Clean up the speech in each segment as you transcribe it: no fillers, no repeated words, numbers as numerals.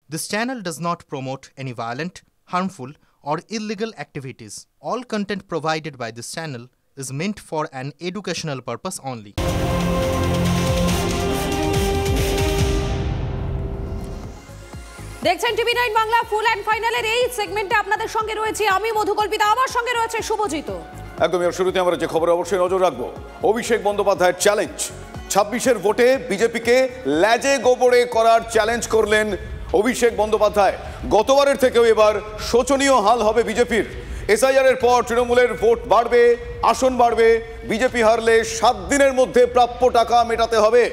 This channel does not promote any violent, harmful, or illegal activities. All content provided by this channel is meant for an educational purpose only. দেখছেন টিভি9 বাংলা ফুল and ফাইনালের এই সেগমেন্টে আপনাদের সঙ্গে রয়েছে আমি মধুকল্পিতা, আমার সঙ্গে রয়েছে শুভজিৎ। একদম এর শুরুতে আমরা যে খবরে অবশ্যই নজর রাখবো, অভিষেক বন্দ্যোপাধ্যায়ের চ্যালেঞ্জ। 26-এর ভোটে বিজেপিকে ল্যাজে গোবরে করার চ্যালেঞ্জ করলেন অভিষেক বন্দ্যোপাধ্যায়। গতবারের থেকেও এবার শোচনীয় হাল হবে বিজেপির। এসআইআর এর পর তৃণমূলের ভোট বাড়বে, আসন বাড়বে, বিজেপি হারলে 7 দিনের মধ্যে প্রাপ্য টাকা মেটাতে হবে।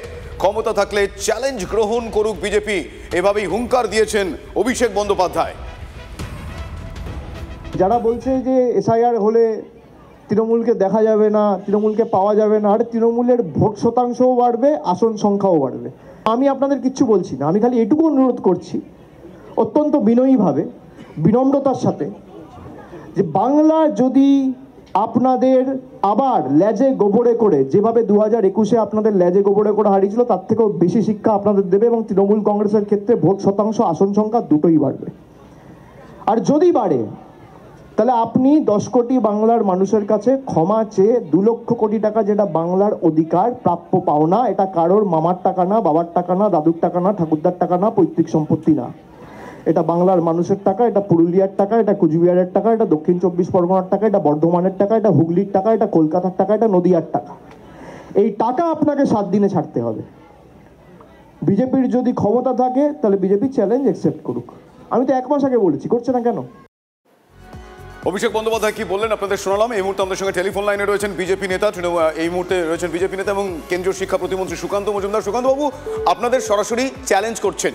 ক্ষমতা থাকলে চ্যালেঞ্জ গ্রহণ করুক বিজেপি, এভাবেই হুঙ্কার দিয়েছেন অভিষেক বন্দ্যোপাধ্যায়। যারা বলছে যে এসআইআর হলে তৃণমূলকে দেখা যাবে না, তৃণমূলকে পাওয়া যাবে না, আর তৃণমূলের ভোট শতাংশও বাড়বে, আসন সংখ্যাও বাড়বে, আমি আপনাদের কিচ্ছু বলছি না। আমি খালি এটুকু অনুরোধ করছি অত্যন্ত বিনয়ীভাবে, বিনম্রতার সাথে, যে বাংলা যদি আপনাদের আবার ল্যাজে গোবরে করে, যেভাবে 2021-এ আপনাদের ল্যাজে গোবরে করে হারিয়েছিল, তার থেকেও বেশি শিক্ষা আপনাদের দেবে এবং তৃণমূল কংগ্রেসের ক্ষেত্রে ভোট শতাংশ, আসন সংখ্যা দুটোই বাড়বে। আর যদি বাড়ে তাহলে আপনি 10 কোটি বাংলার মানুষের কাছে ক্ষমা চেয়ে 2 লক্ষ কোটি টাকা, যেটা বাংলার অধিকার, প্রাপ্য পাওনা, এটা কারোর মামার টাকা না, বাবার টাকা না, দাদুর টাকা না, ঠাকুরদার টাকা না, পৈতৃক সম্পত্তি না, এটা বাংলার মানুষের টাকা, এটা পুরুলিয়ার টাকা, এটা কুচবিহারের টাকা, এটা দক্ষিণ 24 পরগনার টাকা, এটা বর্ধমানের টাকা, এটা হুগলির টাকা, এটা কলকাতার টাকা, এটা নদিয়ার টাকা। এই টাকা আপনাকে 7 দিনে ছাড়তে হবে। বিজেপির যদি ক্ষমতা থাকে তাহলে বিজেপি চ্যালেঞ্জ অ্যাকসেপ্ট করুক। আমি তো 1 মাস আগে বলেছি, করছে না কেন? অভিষেক বন্দ্যোপাধ্যায় কি বললেন আপনাদের শোনালাম। এই মুহূর্তে আমাদের সঙ্গে টেলিফোন লাইনে রয়েছেন বিজেপি নেতা, এই মুহূর্তে রয়েছেন বিজেপি নেতা এবং কেন্দ্রীয় শিক্ষা প্রতিমন্ত্রী সুকান্ত মজুমদার। সুকান্তবাবু, আপনাদের সরাসরি চ্যালেঞ্জ করছেন।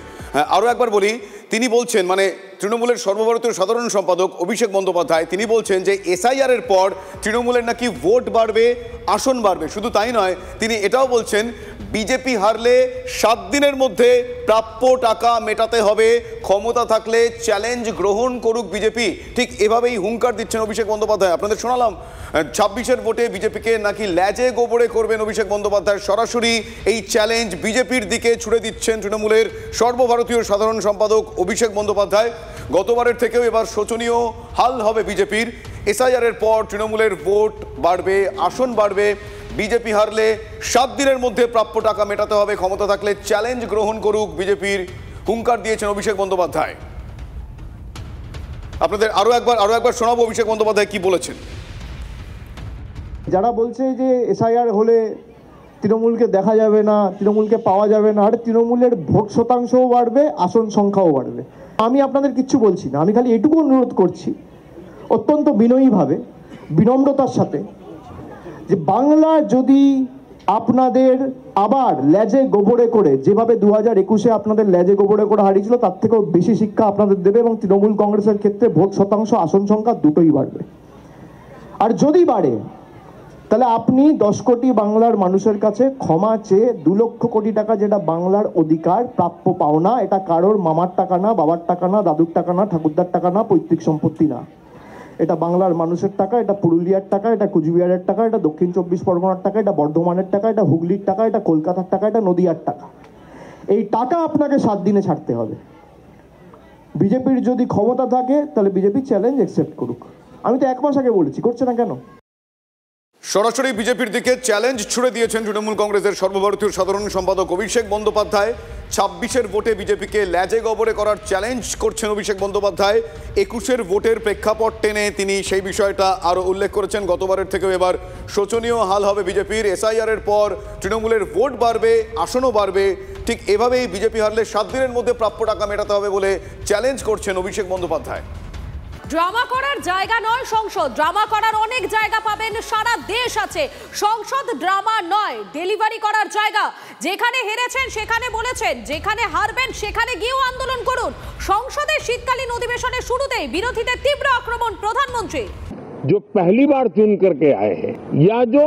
আরও একবার বলি, তিনি বলছেন, মানে তৃণমূলের সর্বভারতীয় সাধারণ সম্পাদক অভিষেক বন্দ্যোপাধ্যায়, তিনি বলছেন যে এসআইআর এর পর তৃণমূলের নাকি ভোট বাড়বে, আসন বাড়বে। শুধু তাই নয়, তিনি এটাও বলছেন বিজেপি হারলে 7 দিনের মধ্যে প্রাপ্য টাকা মেটাতে হবে, ক্ষমতা থাকলে চ্যালেঞ্জ গ্রহণ করুক বিজেপি। ঠিক এভাবেই হুঙ্কার দিচ্ছেন অভিষেক বন্দ্যোপাধ্যায়। আপনাদের শোনালাম 26-এর ভোটে বিজেপিকে নাকি ল্যাজে গোবরে করবেন অভিষেক বন্দ্যোপাধ্যায়। সরাসরি এই চ্যালেঞ্জ বিজেপির দিকে ছুড়ে দিচ্ছেন তৃণমূলের সর্বভারতীয় সাধারণ সম্পাদক অভিষেক বন্দ্যোপাধ্যায়। গতবারের থেকেও এবার শোচনীয় হাল হবে বিজেপির। এসআইআর এর পর তৃণমূলের ভোট বাড়বে, আসন বাড়বে, বিজেপি হারলে 7 দিনের মধ্যে প্রাপ্য টাকা মেটাতে হবে, ক্ষমতা থাকলে চ্যালেঞ্জ গ্রহণ করুক বিজেপির, হুঙ্কার দিয়েছেন অভিষেক বন্দ্যোপাধ্যায়। আপনাদের আরো একবার শোনাবো অভিষেক বন্দ্যোপাধ্যায় কি বলেছেন। যারা বলছে যে এসআইআর হলে তৃণমূলকে দেখা যাবে না, তৃণমূলকে পাওয়া যাবে না, আর তৃণমূলের ভোট শতাংশও বাড়বে, আসন সংখ্যাও বাড়বে, আমি আপনাদের কিচ্ছু বলছি না। আমি খালি এটুকু অনুরোধ করছি অত্যন্ত বিনয়ীভাবে, বিনম্রতার সাথে, যে বাংলা যদি আপনাদের আবার ল্যাজে গোবরে করে, যেভাবে 2021-এ আপনাদের ল্যাজে গোবরে করে হারিয়েছিল, তার থেকেও বেশি শিক্ষা আপনাদের দেবে এবং তৃণমূল কংগ্রেসের ক্ষেত্রে ভোট শতাংশ, আসন সংখ্যা দুটোই বাড়বে। আর যদি বাড়ে তাহলে আপনি 10 কোটি বাংলার মানুষের কাছে ক্ষমা চেয়ে 2 লক্ষ কোটি টাকা, যেটা বাংলার অধিকার, প্রাপ্য পাওনা, এটা কারোর মামার টাকা না, বাবার টাকা না, দাদুর টাকা না, ঠাকুরদার টাকা না, পৈতৃক সম্পত্তি না, এটা বাংলার মানুষের টাকা, এটা পুরুলিয়ার টাকা, এটা কুচবিহারের টাকা, এটা দক্ষিণ 24 পরগনার টাকা, এটা বর্ধমানের টাকা, এটা হুগলির টাকা, এটা কলকাতার টাকা, এটা নদিয়ার টাকা। এই টাকা আপনাকে 7 দিনে ছাড়তে হবে। বিজেপির যদি ক্ষমতা থাকে তাহলে বিজেপি চ্যালেঞ্জ অ্যাকসেপ্ট করুক। আমি তো 1 মাস আগে বলেছি, করছে না কেন? সরাসরি বিজেপির দিকে চ্যালেঞ্জ ছুড়ে দিয়েছেন তৃণমূল কংগ্রেসের সর্বভারতীয় সাধারণ সম্পাদক অভিষেক বন্দ্যোপাধ্যায়। 26-এর ভোটে বিজেপিকে ল্যাজে গবরে করার চ্যালেঞ্জ করছেন অভিষেক বন্দ্যোপাধ্যায়। 21-এর ভোটের প্রেক্ষাপট টেনে তিনি সেই বিষয়টা আরও উল্লেখ করেছেন। গতবারের থেকেও এবার শোচনীয় হাল হবে বিজেপির। এসআইআর এর পর তৃণমূলের ভোট বাড়বে, আসনও বাড়বে। ঠিক এভাবেই বিজেপি হারলে 7 দিনের মধ্যে প্রাপ্য টাকা মেটাতে হবে বলে চ্যালেঞ্জ করছেন অভিষেক বন্দ্যোপাধ্যায়। ড্রামা করার জায়গা নয় সংসদ, ড্রামা করার অনেক জায়গা পাবেন, সারা দেশ আছে। সংসদ ড্রামা নয়, ডেলিভারি করার জায়গা। যেখানে হেরেছেন সেখানে বলেছেন, যেখানে হারবেন সেখানে গিয়েও আন্দোলন করুন। সংসদের শীতকালীন অধিবেশনের শুরুতেই বিরোধীদের তীব্র আক্রমণ প্রধানমন্ত্রী। जो पहली बार चुन करके आए हैं या जो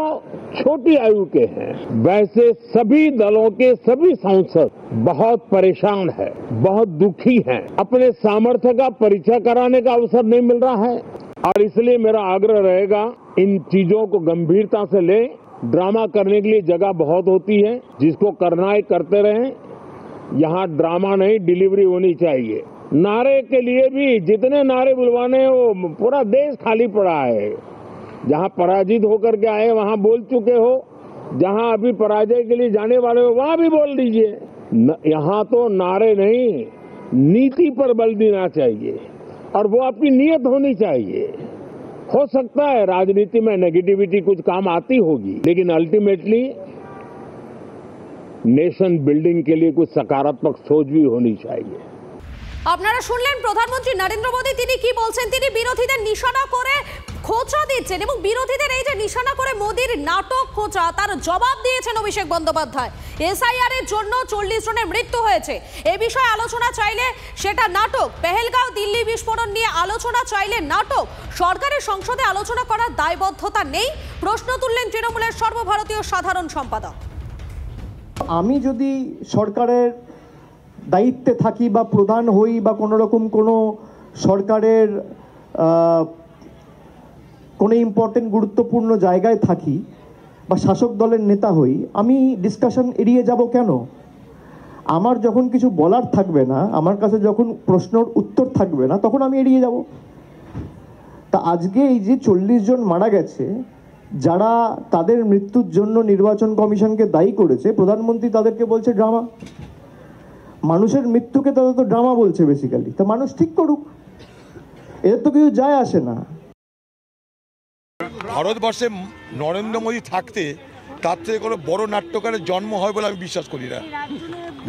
छोटी आयु के हैं, वैसे सभी दलों के सभी सांसद बहुत परेशान है, बहुत दुखी हैं। अपने सामर्थ्य का परिचय कराने का अवसर नहीं मिल रहा है और इसलिए मेरा आग्रह रहेगा, इन चीजों को गंभीरता से लें। ड्रामा करने के लिए जगह बहुत होती है, जिसको करना है करते रहें, यहाँ ड्रामा नहीं, डिलीवरी होनी चाहिए। नारे के लिए भी जितने नारे बुलवाने वो पूरा देश खाली पड़ा है। जहाँ पराजित होकर के आए वहाँ बोल चुके हो, जहाँ अभी पराजय के लिए जाने वाले हो वहाँ भी बोल दीजिए। यहाँ तो नारे नहीं, नीति पर बल देना चाहिए और वो आपकी नीयत होनी चाहिए। हो सकता है राजनीति में नेगेटिविटी कुछ काम आती होगी, लेकिन अल्टीमेटली नेशन बिल्डिंग के लिए कुछ सकारात्मक सोच भी होनी चाहिए। আপনারা শুনলেন প্রধানমন্ত্রী নরেন্দ্র মোদী তিনি কি বলছেন। তিনি বিরোধীদের নিশানা করে খোঁচা দিচ্ছেন এবং বিরোধীদের এই যে নিশানা করে মোদীর নাটক খোঁচা তার জবাব দিয়েছেন অভিষেক বন্দ্যোপাধ্যায়। এসআইআর এর জন্য 40 জনের মৃত্যু হয়েছে, এ বিষয়ে আলোচনা চাইলে সেটা নাটক। পেহেলগাঁও দিল্লি বিস্ফোরণ নিয়ে আলোচনা চাইলে নাটক। সরকারের সংসদে আলোচনা করার দায়বদ্ধতা নেই, প্রশ্ন তুললেন তৃণমূলের সর্বভারতীয় সাধারণ সম্পাদক। আমি যদি সরকারের দায়িত্বে থাকি বা প্রধান হই বা কোনো রকম কোনো সরকারের কোনো ইম্পর্টেন্ট গুরুত্বপূর্ণ জায়গায় থাকি বা শাসক দলের নেতা হই, আমি ডিসকাশন এড়িয়ে যাব কেন? আমার যখন কিছু বলার থাকবে না, আমার কাছে যখন প্রশ্নের উত্তর থাকবে না, তখন আমি এড়িয়ে যাব। তা আজকে এই যে 40 জন মারা গেছে, যারা তাদের মৃত্যুর জন্য নির্বাচন কমিশনকে দায়ী করেছে, প্রধানমন্ত্রী তাদেরকে বলছে ড্রামা। মানুষের মৃত্যুকে তারা তো ড্রামা বলছে বেসিক্যালি। তা মানুষ ঠিক করুক, এর তো কিছু যায় আসে না। ভারতবর্ষে নরেন্দ্র মোদী থাকতে তার থেকে কোনো বড় নাট্যকারের জন্ম হয় বলে আমি বিশ্বাস করি না।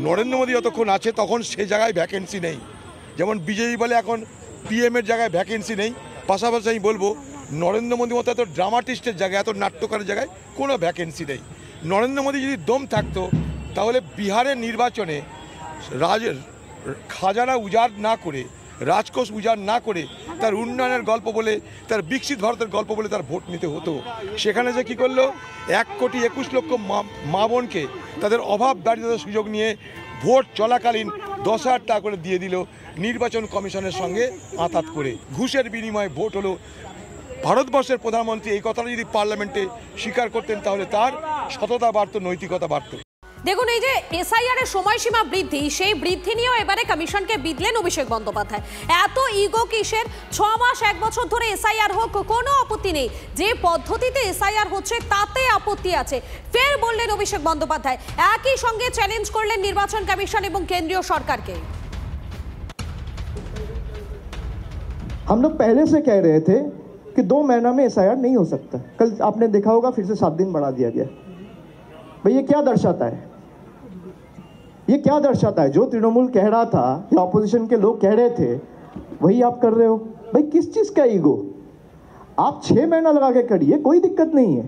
নরেন্দ্র মোদী যতক্ষণ আছে তখন সে জায়গায় ভ্যাকেন্সি নেই। যেমন বিজেপি বলে এখন পিএমের জায়গায় ভ্যাকেন্সি নেই, পাশাপাশি আমি বলবো নরেন্দ্র মোদী মতো এত ড্রামাটিস্টের জায়গায়, এত নাট্যকারের জায়গায় কোনো ভ্যাকেন্সি নেই। নরেন্দ্র মোদী যদি দম থাকতো তাহলে বিহারের নির্বাচনে খাজানা উজাড় না করে, রাজকোষ উজাড় না করে তার উন্নয়নের গল্প বলে, তার বিকশিত ভারতের গল্প বলে তার ভোট নিতে হতো। সেখানে যে কী করলো, 1,21,00,000 মা বোনকে তাদের অভাব দারিদ্রতার সুযোগ নিয়ে ভোট চলাকালীন 10,000 টাকা করে দিয়ে দিল নির্বাচন কমিশনের সঙ্গে আঁতাত করে। ঘুষের বিনিময়ে ভোট হলো। ভারতবর্ষের প্রধানমন্ত্রী এই কথাটা যদি পার্লামেন্টে স্বীকার করতেন তাহলে তার সততা বাড়ত, নৈতিকতা বাড়ত। দেখুন, এই যে এসআইআর এর সময়সীমা বৃদ্ধি, সেই বৃদ্ধি নিয়েও এবারে কমিশনকে বিদলেন অভিষেক বন্দ্যোপাধ্যায়। এত ইগো কিসের? 6 মাস 1 বছর ধরে এসআইআর হোক, কোনো আপত্তি নেই। যে পদ্ধতিতে এসআইআর হচ্ছে তাতে আপত্তি আছে। ফের বললেন অভিষেক বন্দ্যোপাধ্যায়। একই সঙ্গে চ্যালেঞ্জ করলেন নির্বাচন কমিশন এবং কেন্দ্রীয় সরকারকে। हम लोग पहले से कह रहे थे कि 2 महीना में एसआईआर नहीं हो सकता। कल आपने देखा होगा फिर से 7 दिन बढ़ा दिया गया। भाई ये क्या दर्शाता है? ये क्या दर्शाता है? जो तृणमूल कह रहा था या ऑपोजिशन के लोग कह रहे थे वही आप कर रहे हो। भाई किस चीज का ईगो? आप 6 महीना लगा के करिए, कोई दिक्कत नहीं है।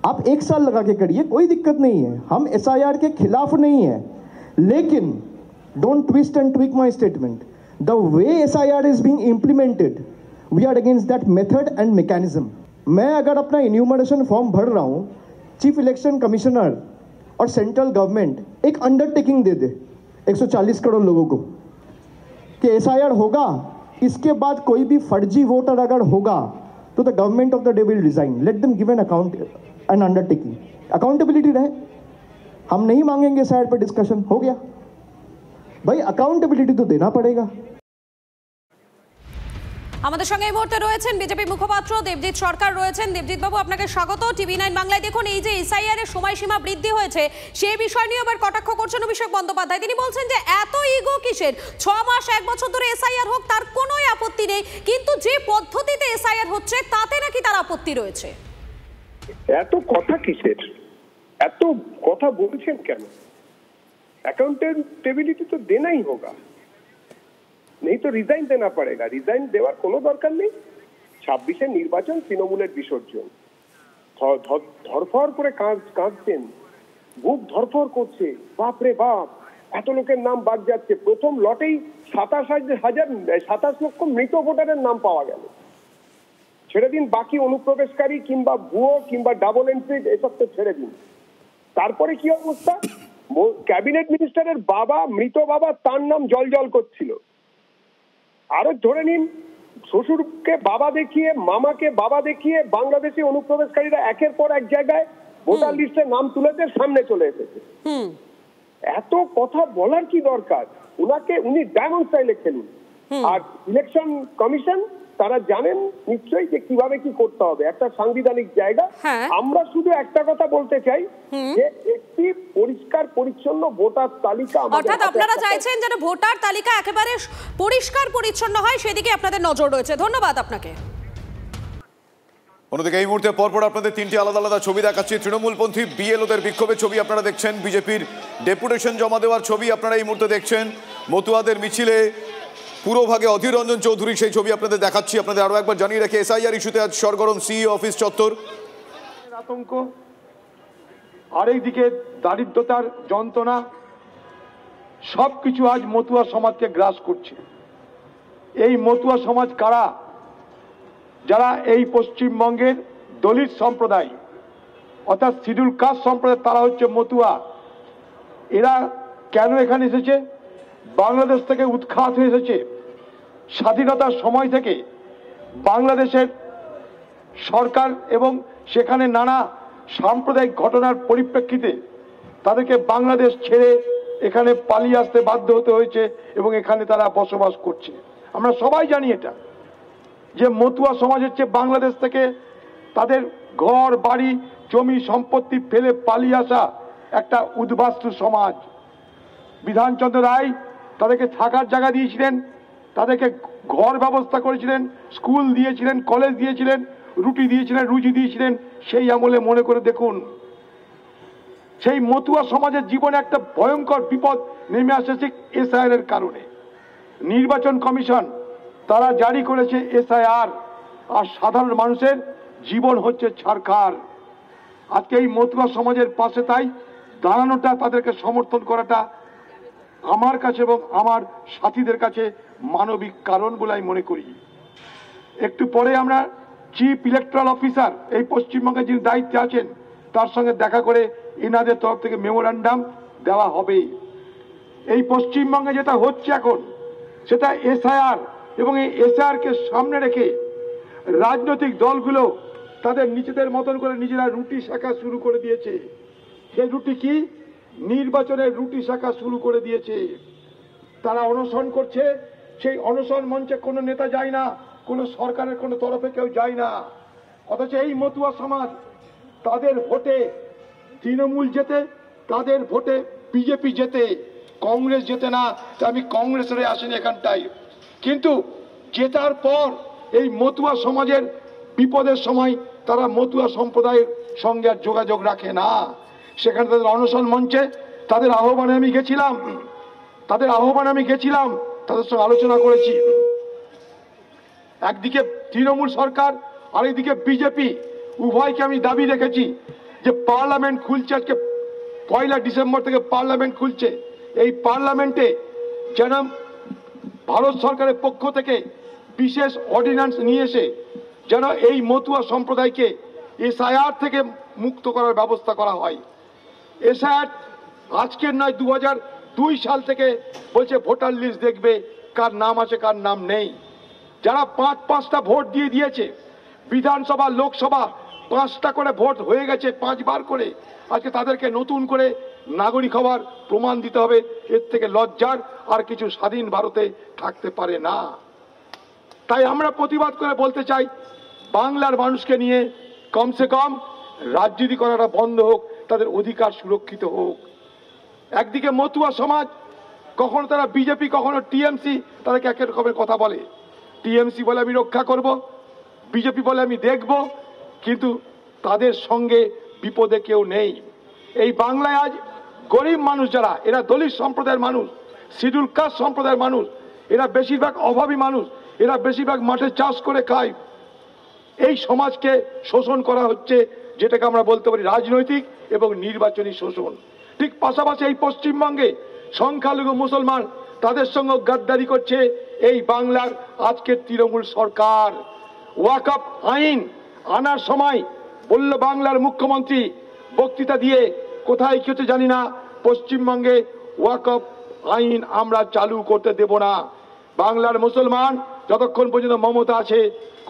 आप 1 साल लगा के करिए, कोई दिक्कत नहीं है। हम एसआईआर के खिलाफ नहीं है, लेकिन don't twist and tweak my statement. The way SIR is being implemented, we are against that method and mechanism. मैं अगर अपना इन्यूमरेशन फॉर्म भर रहा हूँ, चीफ इलेक्शन कमिश्नर और सेंट्रल गवर्नमेंट एक अंडरटेकिंग दे दे 140 करोड़ लोगों को कि SIR होगा, इसके बाद कोई भी फर्जी वोटर अगर होगा तो the government of the day will resign. Let them give an account, N undertaking, accountability रहे। हम नहीं मांगेंगे SIR पर डिस्कशन, हो गया भाई। अकाउंटेबिलिटी तो देना पड़ेगा। আমাদের সঙ্গে এই মুহূর্তে রয়েছেন বিজেপি মুখপাত্র দেবজিৎ সরকার রয়েছেন। দেবজিৎ বাবু, আপনাকে স্বাগত TV9 বাংলায়। দেখুন, এই যে এসআইআর এর সময়সীমা বৃদ্ধি হয়েছে সেই বিষয় নিয়ে এবার কটাক্ষ করছেন অভিষেক বন্দ্যোপাধ্যায়। তিনি বলছেন যে এত ইগো কিসের? 6 মাস 1 বছর ধরে এসআইআর হোক, তার কোনোই আপত্তি নেই, কিন্তু যে পদ্ধতিতে এসআইআর হচ্ছে তাতে নাকি তার আপত্তি রয়েছে। এত কথা কিসের? এত কথা বলছেন কেন? अकाउंटेबिलिटी तो देना ही होगा, नहीं तो रिजाइन देना पड़ेगा। रिजाइन देवार कोनो दरकार नहीं। 26 निर्वाचन तृणमूलेर विसर्जन, धरफर करे काঁদছেন, বুক ধরফর করছে। বাপরে বাপ, এত লোকের নাম বাদ যাচ্ছে। প্রথম লটেই 27 লক্ষ মৃত ভোটারের নাম পাওয়া গেল। ছেড়ে দিন বাকি অনুপ্রবেশকারী কিংবা ভুয়ো কিংবা ডাবল এন্ট্রি, এসব তো ছেড়ে দিন। তারপরে কি অবস্থা? ক্যাবিনেট মিনিস্টারের বাবা, মৃত বাবা, তার নাম জল করছিল। আরো ধরে নিন, শ্বশুরকে বাবা দেখিয়ে, মামাকে বাবা দেখিয়ে বাংলাদেশি অনুপ্রবেশকারীরা একের পর এক জায়গায় ভোটার লিস্টে নাম তুলেছে, সামনে চলে এসেছে। এত কথা বলার কি দরকার? উনি ডায়মন্ড স্টাইলে খেলুন। আর ইলেকশন কমিশন তারা জানেন নিশ্চয়ই যে কিভাবে কি করতে হবে, একটা সাংবিধানিক জায়গা। আমরা শুধু একটা কথা বলতে চাই যে একটি পরিষ্কার পরিচ্ছন্ন ভোটার তালিকা, অর্থাৎ আপনারা চাইছেন যেন ভোটার তালিকা একেবারে পরিষ্কার পরিচ্ছন্ন হয়, সেদিকে আপনাদের নজর রয়েছে। ধন্যবাদ আপনাকে। অন্যদিকে এই মুহূর্তে পরপর আপনাদের তিনটি আলাদা আলাদা ছবি দেখাচ্ছি। তৃণমূলপন্থী বিএলওদের বিক্ষোভের ছবি আপনারা দেখছেন, বিজেপির ডেপুটেশন জমা দেওয়ার ছবি আপনারা এই মুহূর্তে দেখছেন, মতুয়াদের মিছিলে পুরোভাগে অধীর রঞ্জন চৌধুরী, সেই ছবি আপনাদের দেখাচ্ছি। আপনাদের আরো একবার জানিয়ে রাখি, এসআইআর ইস্যুতে আজ সরগরম সিইও অফিস চত্বর। আতঙ্ক, আরেকদিকে দারিদ্রতার যন্ত্রণা, সবকিছু আজ মতুয়া সমাজকে গ্রাস করছে। এই মতুয়া সমাজ কারা? যারা এই পশ্চিমবঙ্গের দলিত সম্প্রদায় অর্থাৎ শিডিউল কাস্ট সম্প্রদায়, তারা হচ্ছে মতুয়া। এরা কেন এখানে এসেছে? বাংলাদেশ থেকে উৎখাত হয়ে এসেছে। স্বাধীনতার সময় থেকে বাংলাদেশের সরকার এবং সেখানে নানা সাম্প্রদায়িক ঘটনার পরিপ্রেক্ষিতে তাদেরকে বাংলাদেশ ছেড়ে এখানে পালিয়ে আসতে বাধ্য হতে হয়েছে এবং এখানে তারা বসবাস করছে। আমরা সবাই জানি এটা, যে মতুয়া সমাজ হচ্ছে বাংলাদেশ থেকে তাদের ঘর বাড়ি জমি সম্পত্তি ফেলে পালিয়ে আসা একটা উদ্বাস্তু সমাজ। বিধানচন্দ্র রায় তাদেরকে থাকার জায়গা দিয়েছিলেন, তাদেরকে ঘর ব্যবস্থা করেছিলেন, স্কুল দিয়েছিলেন, কলেজ দিয়েছিলেন, রুটি দিয়েছিলেন, রুজি দিয়েছিলেন। সেই আমলে মনে করে দেখুন, সেই মতুয়া সমাজের জীবনে একটা ভয়ঙ্কর বিপদ নেমে আসছে এসআইআর এর কারণে। নির্বাচন কমিশন তারা জারি করেছে এসআইআর, আর সাধারণ মানুষের জীবন হচ্ছে ছারখার। আজকে এই মতুয়া সমাজের পাশে তাই দাঁড়ানোটা, তাদেরকে সমর্থন করাটা আমার কাছে এবং আমার সাথীদের কাছে মানবিক কারণ বলে আমি মনে করি। একটু পরে আমরা চিফ ইলেকট্রাল অফিসার এই পশ্চিমবঙ্গে যিনি দায়িত্বে আছেন তার সঙ্গে দেখা করে এনাদের তরফ থেকে মেমোরান্ডাম দেওয়া হবে। এই পশ্চিমবঙ্গে যেটা হচ্ছে এখন সেটা এসআইআর, এবং এই এসআইআর কে সামনে রেখে রাজনৈতিক দলগুলো তাদের নিজেদের মতন করে নিজেরা রুটি শাখা শুরু করে দিয়েছে। সেই রুটি কি? নির্বাচনের রুটি শাখা শুরু করে দিয়েছে। তারা অনশন করছে, সেই অনশন মঞ্চে কোনো নেতা যায় না, কোনো সরকারের কোনো তরফে কেউ যায় না। অথচ এই মতুয়া সমাজ, তাদের ভোটে তৃণমূল জেতে, তাদের ভোটে বিজেপি জেতে, কংগ্রেস জেতে না। আমি কংগ্রেসের আসেনি এখানটায়, কিন্তু জেতার পর এই মতুয়া সমাজের বিপদের সময় তারা মতুয়া সম্প্রদায়ের সঙ্গে আর যোগাযোগ রাখে না। সেখানে তাদের অনশন মঞ্চে তাদের আহ্বানে আমি গেছিলাম, তাদের সঙ্গে আলোচনা করেছি। একদিকে তৃণমূল সরকার, আরেকদিকে বিজেপি, উভয়কে আমি দাবি রেখেছি যে পার্লামেন্ট খুলছে, আজকে 1 ডিসেম্বর থেকে পার্লামেন্ট খুলছে। এই পার্লামেন্টে যেন ভারত সরকারের পক্ষ থেকে বিশেষ অর্ডিন্যান্স নিয়ে এসে যেন এই মতুয়া সম্প্রদায়কে এসআইআর থেকে মুক্ত করার ব্যবস্থা করা হয়। এসআইআর আজকের নয়, 2002 সাল থেকে বলছে ভোটার লিস্ট দেখবে, কার নাম আছে কার নাম নেই। যারা 5-5টা ভোট দিয়ে দিয়েছে, বিধানসভা লোকসভা 5টা করে ভোট হয়ে গেছে, 5 বার করে, আজকে তাদেরকে নতুন করে নাগরিক হওয়ার প্রমাণ দিতে হবে। এর থেকে লজ্জার আর কিছু স্বাধীন ভারতে থাকতে পারে না। তাই আমরা প্রতিবাদ করে বলতে চাই, বাংলার মানুষকে নিয়ে কমসে কম রাজনীতি করাটা বন্ধ হোক, তাদের অধিকার সুরক্ষিত হোক। একদিকে মতুয়া সমাজ, কখনো তারা বিজেপি, কখনো টিএমসি, তাদেরকে এক রকমের কথা বলে। টিএমসি বলে আমি রক্ষা করব, বিজেপি বলে আমি দেখব, কিন্তু তাদের সঙ্গে বিপদে কেউ নেই। এই বাংলায় আজ গরিব মানুষ যারা, এরা দলিত সম্প্রদায়ের মানুষ, শিডিউল কাস্ট সম্প্রদায়ের মানুষ, এরা বেশিরভাগ অভাবী মানুষ, এরা বেশিরভাগ মাঠে চাষ করে খায়। এই সমাজকে শোষণ করা হচ্ছে, যেটাকে আমরা বলতে পারি রাজনৈতিক এবং নির্বাচনী শোষণ। ঠিক পাশাপাশি এই পশ্চিমবঙ্গে সংখ্যালঘু মুসলমান, তাদের সঙ্গে গাদ্দারি করছে এই বাংলার আজকের তৃণমূল সরকার। ওয়াকফ আইন আনার সময় বলল বাংলার মুখ্যমন্ত্রী বক্তৃতা দিয়ে, কোথায় কি হচ্ছে জানি না, পশ্চিমবঙ্গে ওয়াকফ আইন আমরা চালু করতে দেব না। বাংলার মুসলমান যতক্ষণ পর্যন্ত মমতা আছে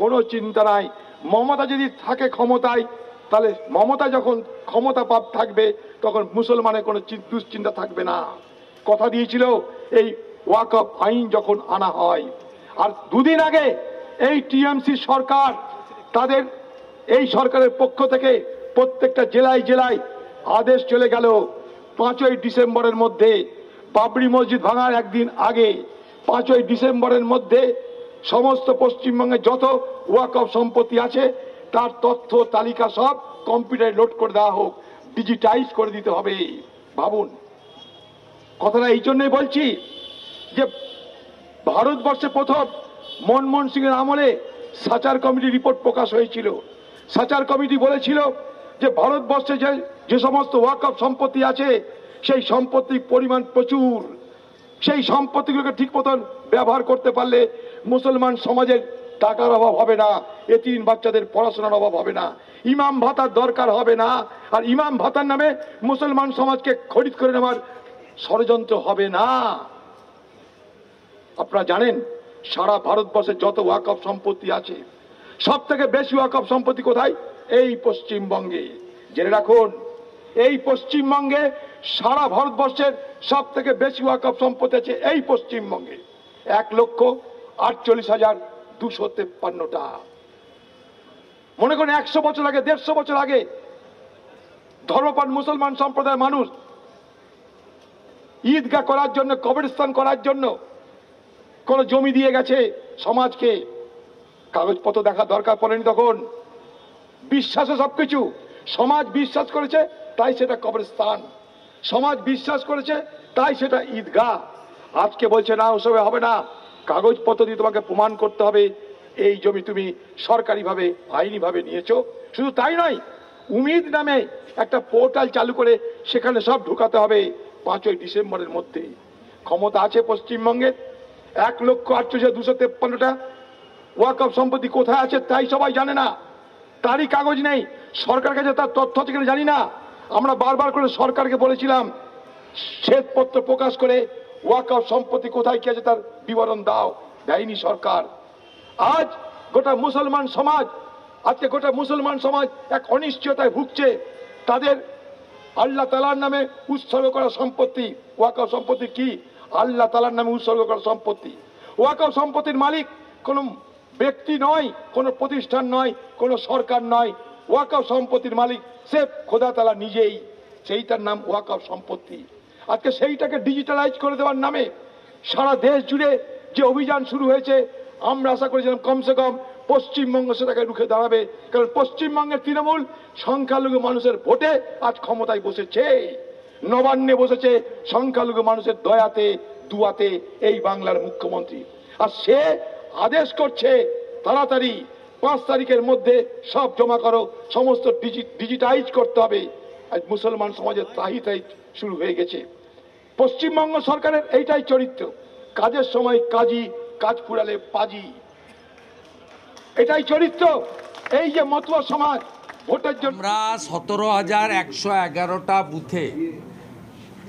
কোনো চিন্তা নাই। মমতা যদি থাকে ক্ষমতায়, তাহলে মমতা যখন ক্ষমতা থাকবে তখন মুসলমানের কোনো দুশ্চিন্তা থাকবে না। কথা দিয়েছিল এই ওয়াকফ আইন যখন আনা হয়, আর দুদিন আগে এই টিএমসি সরকার তাদের এই সরকারের পক্ষ থেকে প্রত্যেকটা জেলায় জেলায় আদেশ চলে গেল 5ই ডিসেম্বরের মধ্যে, বাবরি মসজিদ ভাঙার একদিন আগে 5ই ডিসেম্বরের মধ্যে সমস্ত পশ্চিমবঙ্গে যত ওয়াকফ সম্পত্তি আছে তার তথ্য তালিকা সব কম্পিউটারে লোড করে দেওয়া হোক, ডিজিটাইজ করে দিতে হবে। ভাবুন, কথাটা এই জন্যই বলছি যে ভারতবর্ষে প্রথম মনমোহন সিং এর আমলে সাচার কমিটি রিপোর্ট প্রকাশ হয়েছিল। সাচার কমিটি বলেছিল যে ভারতবর্ষে যে সমস্ত ওয়াকফ সম্পত্তি আছে সেই সম্পত্তির পরিমাণ প্রচুর, সেই সম্পত্তিগুলোকে ঠিক মতন ব্যবহার করতে পারলে মুসলমান সমাজের টাকার অভাব হবে না, এতিম বাচ্চাদের পড়াশোনার অভাব হবে না, ইমাম ভাতার দরকার হবে না, আর ইমাম ভাতার নামে মুসলমান সমাজকে খরিদ করে নেওয়ার ষড়যন্ত্র হবে না। আপনারা জানেন সারা ভারতবর্ষে যত ওয়াকফ সম্পত্তি আছে সব থেকে বেশি ওয়াকফ সম্পত্তি কোথায়? এই পশ্চিমবঙ্গে। জেনে রাখুন, এই পশ্চিমবঙ্গে সারা ভারতবর্ষের সব থেকে বেশি ওয়াকফ সম্পত্তি আছে এই পশ্চিমবঙ্গে, 1,48,253টা। মনে করেন 100 বছর আগে, 150 বছর আগে ধর্মপ্রাণ মুসলমান সম্প্রদায়ের মানুষ ঈদগাহ করার জন্য, কবরস্থান করার জন্য কোন জমি দিয়ে গেছে সমাজকে, কাগজপত্র দেখা দরকার পড়েনি। তখন বিশ্বাসে সবকিছু, সমাজ বিশ্বাস করেছে তাই সেটা কবরস্থান, সমাজ বিশ্বাস করেছে তাই সেটা ঈদগাহ। আজকে বলছে না, ওসবে হবে না, কাগজপত্র দিয়ে তোমাকে প্রমাণ করতে হবে এই জমি তুমি সরকারিভাবে আইনিভাবে নিয়েছো। শুধু তাই নয়, উমিদ নামে একটা পোর্টাল চালু করে সেখানে সব ঢুকাতে হবে 5ই ডিসেম্বরের মধ্যে। ক্ষমতা আছে পশ্চিমবঙ্গের, 1,48,253টা ওয়াকফ সম্পত্তি কোথায় আছে তাই সবাই জানে না, তারই কাগজ নেই, সরকার কাছে তার তথ্য আছে কিনা জানি না। আমরা বারবার করে সরকারকে বলেছিলাম শ্বেতপত্র প্রকাশ করে ওয়াকফ সম্পত্তি কোথায় কি আছে তার বিবরণ দাও, দেয়নি সরকার। আজ গোটা মুসলমান সমাজ, আজকে গোটা মুসলমান সমাজ এক অনিশ্চয়তায় ভুগছে। তাদের আল্লাহ তাআলার নামে উৎসর্গ করা সম্পত্তি, ওয়াকফ সম্পত্তি কি? আল্লাহ তাআলার নামে উৎসর্গ করা সম্পত্তি। ওয়াকফ সম্পত্তির মালিক কোনো ব্যক্তি নয়, কোনো প্রতিষ্ঠান নয়, কোনো সরকার নয়। ওয়াকফ সম্পত্তির মালিক সে খোদা তাআলা নিজেই, সেইটার নাম ওয়াকফ সম্পত্তি। আজকে সেইটাকে ডিজিটালাইজ করে দেওয়ার নামে সারা দেশ জুড়ে যে অভিযান শুরু হয়েছে, আমরা আশা করেছিলাম কমসে কম পশ্চিমবঙ্গ সেটাকে রুখে দাঁড়াবে, কারণ পশ্চিমবঙ্গের তৃণমূল সংখ্যালঘু মানুষের ভোটে আজ ক্ষমতায় বসেছে, নবান্নে বসেছে সংখ্যালঘু মানুষের দয়াতে দুয়াতে এই বাংলার মুখ্যমন্ত্রী। আর সে আদেশ করছে তাড়াতাড়ি 5 তারিখের মধ্যে সব জমা করো, সমস্ত ডিজিটাইজ করতে হবে। আজ মুসলমান সমাজের ত্রাহি শুরু হয়ে গেছে। পশ্চিমবঙ্গ সরকারের এইটাই চরিত্র, কাজের সময় কাজী, কাজ ফুরালে পাজি, এটাই চরিত্র। এই যে মতুয়া সমাজ ভোটের জন্য আমরা 17,111টা বুথে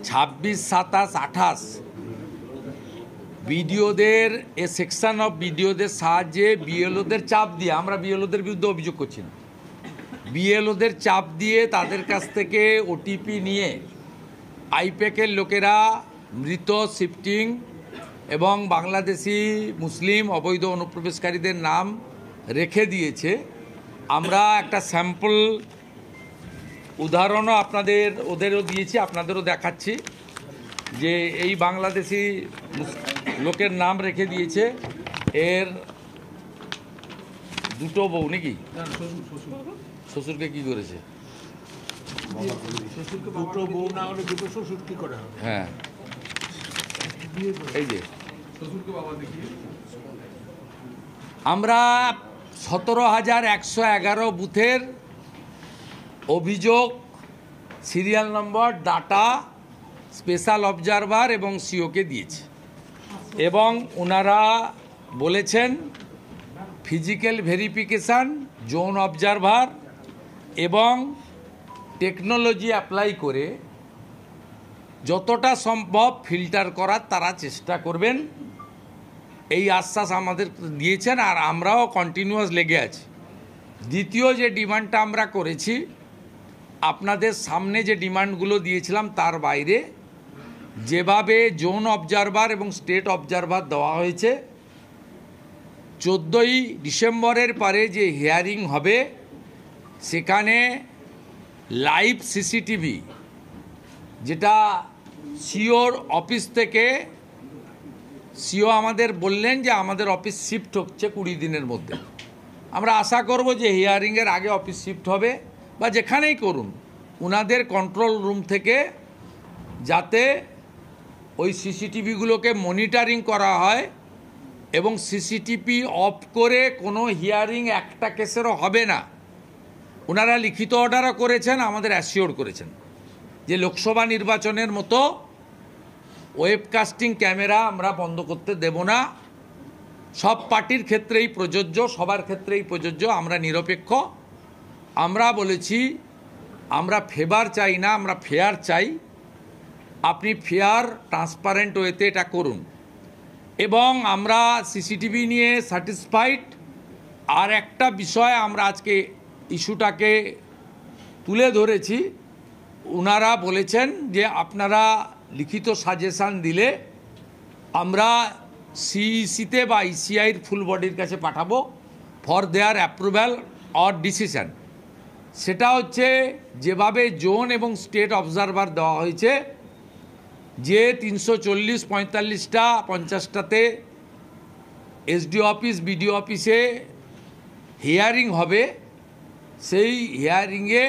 26, 27, 28 বিডিওদের এ সেকশন অফ বিডিওদের সাহায্যে বিএলওদের চাপ দিয়ে, আমরা বিএলওদের বিরুদ্ধে অভিযোগ করছি না, বিএলওদের চাপ দিয়ে তাদের কাছ থেকে ওটিপি নিয়ে আইপ্যাকের লোকেরা মৃত শিফটিং এবং বাংলাদেশি মুসলিম অবৈধ অনুপ্রবেশকারীদের নাম রেখে দিয়েছে। আমরা একটা স্যাম্পল উদাহরণও ওদেরও দিয়েছি, আপনাদেরও দেখাচ্ছি যে এই বাংলাদেশি লোকের নাম রেখে দিয়েছে, এর 2টো বউ নাকি, শ্বশুরকে কি করেছে? দুটো বউ না হলে দুটো শ্বশুর কি করে? হ্যাঁ, এই যে আমরা 17,111 বুথের অভিযোগ, serial number, data special observer এবং সিওকে দিয়েছে, এবং ওনারা বলেছেন ফিজিক্যাল ভেরিফিকেশান, জোন অবজারভার এবং টেকনোলজি অ্যাপ্লাই করে যতটা সম্ভব ফিল্টার করার তারা চেষ্টা করবেন, এই আশ্বাস আমাদের দিয়েছেন। আর আমরাও কন্টিনিউয়াস লেগে আছি। দ্বিতীয় যে ডিমান্ডটা আমরা করেছি, আপনাদের সামনে যে ডিমান্ডগুলো দিয়েছিলাম তার বাইরে যেভাবে জোন অবজারভার এবং স্টেট অবজারভার দেওয়া হয়েছে, 14ই ডিসেম্বরের পরে যে হিয়ারিং হবে সেখানে লাইভ সিসিটিভি, যেটা সিওর অফিস থেকে সিও আমাদের বললেন যে আমাদের অফিস শিফট হচ্ছে 20 দিনের মধ্যে। আমরা আশা করব যে হিয়ারিংয়ের আগে অফিস শিফট হবে বা যেখানেই করুন, ওনাদের কন্ট্রোল রুম থেকে যাতে ওই সিসিটিভিগুলোকে মনিটরিং করা হয় এবং সিসিটিভি অফ করে কোনো হিয়ারিং একটা কেসেরও হবে না। ওনারা লিখিত অর্ডারও করেছেন, আমাদের অ্যাসিওর করেছেন যে লোকসভা নির্বাচনের মতো ওয়েবকাস্টিং ক্যামেরা আমরা বন্ধ করতে দেব না। সব পার্টির ক্ষেত্রেই প্রযোজ্য, সবার ক্ষেত্রেই প্রযোজ্য, আমরা নিরপেক্ষ। আমরা বলেছি আমরা ফেভার চাই না, আমরা ফেয়ার চাই। আপনি ফেয়ার ট্রান্সপারেন্ট ওয়েতে এটা করুন। এবং আমরা সিসিটিভি নিয়ে স্যাটিসফাইড। আর একটা বিষয় আমরা আজকে ইস্যুটাকে তুলে ধরেছি, ওনারা বলেছেন যে আপনারা লিখিত সাজেশান দিলে আমরা সিইসিতে বা ইসিআইয়ের ফুল বডির কাছে পাঠাবো ফর দেয়ার অ্যাপ্রুভ্যাল অর ডিসিশন। সেটা হচ্ছে যেভাবে জোন এবং স্টেট অবজারভার দেওয়া হয়েছে, যে 340, 45টা 50টাতে এসডিও অফিস বিডিও অফিসে হিয়ারিং হবে, সেই হিয়ারিংয়ে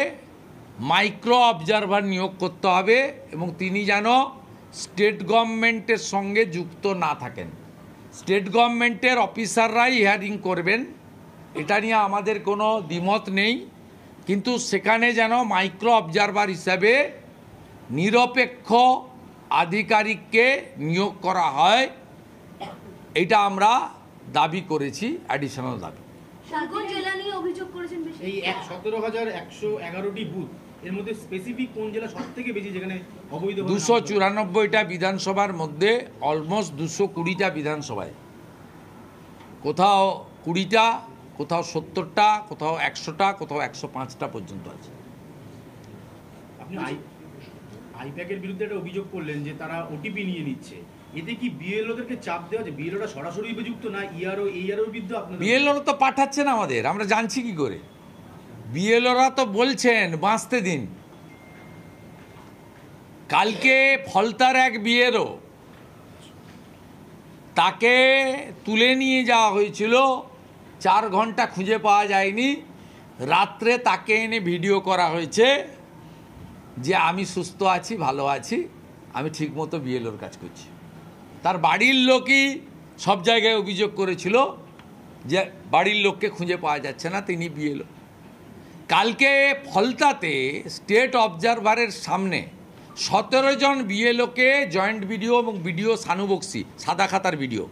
মাইক্রো অবজারভার নিয়োগ করতে হবে এবং তিনি যেন স্টেট গভর্নমেন্টের সঙ্গে যুক্ত না থাকেন। স্টেট গভর্নমেন্টের অফিসাররাই হিয়ারিং করবেন, এটা নিয়ে আমাদের কোনো দ্বিমত নেই, কিন্তু সেখানে যেন মাইক্রো অবজারভার হিসাবে নিরপেক্ষ আধিকারিককে নিয়োগ করা হয়, এটা আমরা দাবি করেছি, অ্যাডিশনাল দাবি। এই 17,111টি বুথ, এর মধ্যে স্পেসিফিক কোন জেলা সবথেকে বেশি যেখানে অবৈধ? 294টা বিধানসভার মধ্যে অলমোস্ট 220টা বিধানসভায়, কোথাও 20টা, কোথাও 70টা, কোথাও 100টা, কোথাও 105টা পর্যন্ত আছে। আপনি আইপ্যাকের বিরুদ্ধে একটা অভিযোগ করলেন যে তারা ওটিপি নিয়ে নিচ্ছে, এতে কি বিএলওদেরকে চাপ দেওয়া যে বিএলওরা সরাসরি অভিযুক্ত না ইআরও এইআরওর বিরুদ্ধে? আপনারা বিএলওরা তো পাঠাচ্ছেন আমাদের, আমরা জানছি কি করে? বিএলওরা তো বলছেন বাঁচতে দিন। কালকে ফলতার এক বিএলও, তাকে তুলে নিয়ে যাওয়া হয়েছিল, 4 ঘন্টা খুঁজে পাওয়া যায়নি, রাত্রে তাকে এনে ভিডিও করা হয়েছে যে আমি সুস্থ আছি, ভালো আছি, আমি ঠিকমতো বিএলওর কাজ করছি। তার বাড়ির লোকই সব জায়গায় অভিযোগ করেছিল যে বাড়ির লোককে খুঁজে পাওয়া যাচ্ছে না, তিনি বিএলও। কালকে ফলতাতে স্টেট অবজারভারের সামনে 17 জন বিএলওকে জয়েন্ট ভিডিও এবং ভিডিও সানুবক্সি সাদা খাতার ভিডিও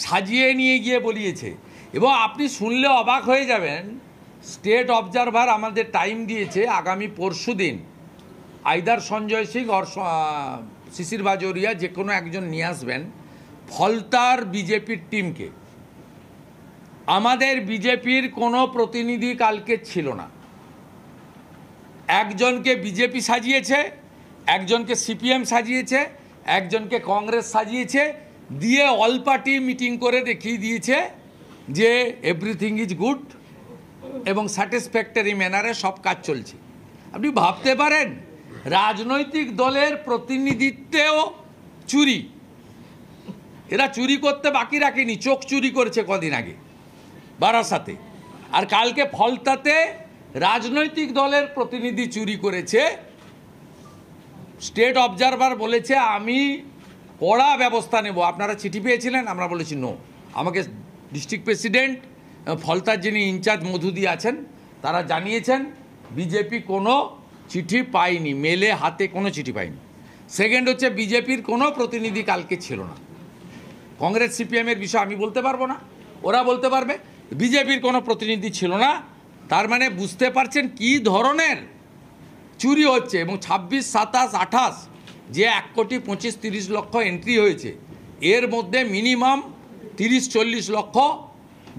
সাজিয়ে নিয়ে গিয়ে বলিয়েছে। এবং আপনি শুনলে অবাক হয়ে যাবেন, স্টেট অবজারভার আমাদের টাইম দিয়েছে আগামী পরশু দিন, আইদার সঞ্জয় সিং আর শিশির বাজোরিয়া যে কোনো একজন নিয়ে আসবেন ফলতার বিজেপির টিমকে। আমাদের বিজেপির কোনো প্রতিনিধি কালকে ছিল না। একজনকে বিজেপি সাজিয়েছে, একজনকে সিপিএম সাজিয়েছে, একজনকে কংগ্রেস সাজিয়েছে, দিয়ে অল পার্টি মিটিং করে দেখিয়ে দিয়েছে যে এভরিথিং ইজ গুড এবং স্যাটিসফ্যাক্টরি ম্যানারে সব কাজ চলছে। আপনি ভাবতে পারেন রাজনৈতিক দলের প্রতিনিধিত্বেও চুরি, এরা চুরি করতে বাকি রাখেনি, চোখ চুরি করেছে কদিন আগে বারাসাতে, আর কালকে ফলতাতে রাজনৈতিক দলের প্রতিনিধি চুরি করেছে। স্টেট অবজারভার বলেছে আমি কড়া ব্যবস্থা নেব। আপনারা চিঠি পেয়েছিলেন? আমরা বলেছি নো। আমাকে ডিস্ট্রিক্ট প্রেসিডেন্ট ফলতার যিনি ইনচার্জ মধুদি আছেন তারা জানিয়েছেন বিজেপি কোনো চিঠি পায়নি, মেলে হাতে কোনো চিঠি পায়নি। সেকেন্ড হচ্ছে বিজেপির কোনো প্রতিনিধি কালকে ছিল না। কংগ্রেস সিপিএমের বিষয় আমি বলতে পারবো না, ওরা বলতে পারবে। বিজেপির কোনো প্রতিনিধি ছিল না, তার মানে বুঝতে পারছেন কি ধরনের চুরি হচ্ছে। এবং 26, 27, 28 যে 1,25,30 লক্ষ এন্ট্রি হয়েছে, এর মধ্যে মিনিমাম 30-40 লক্ষ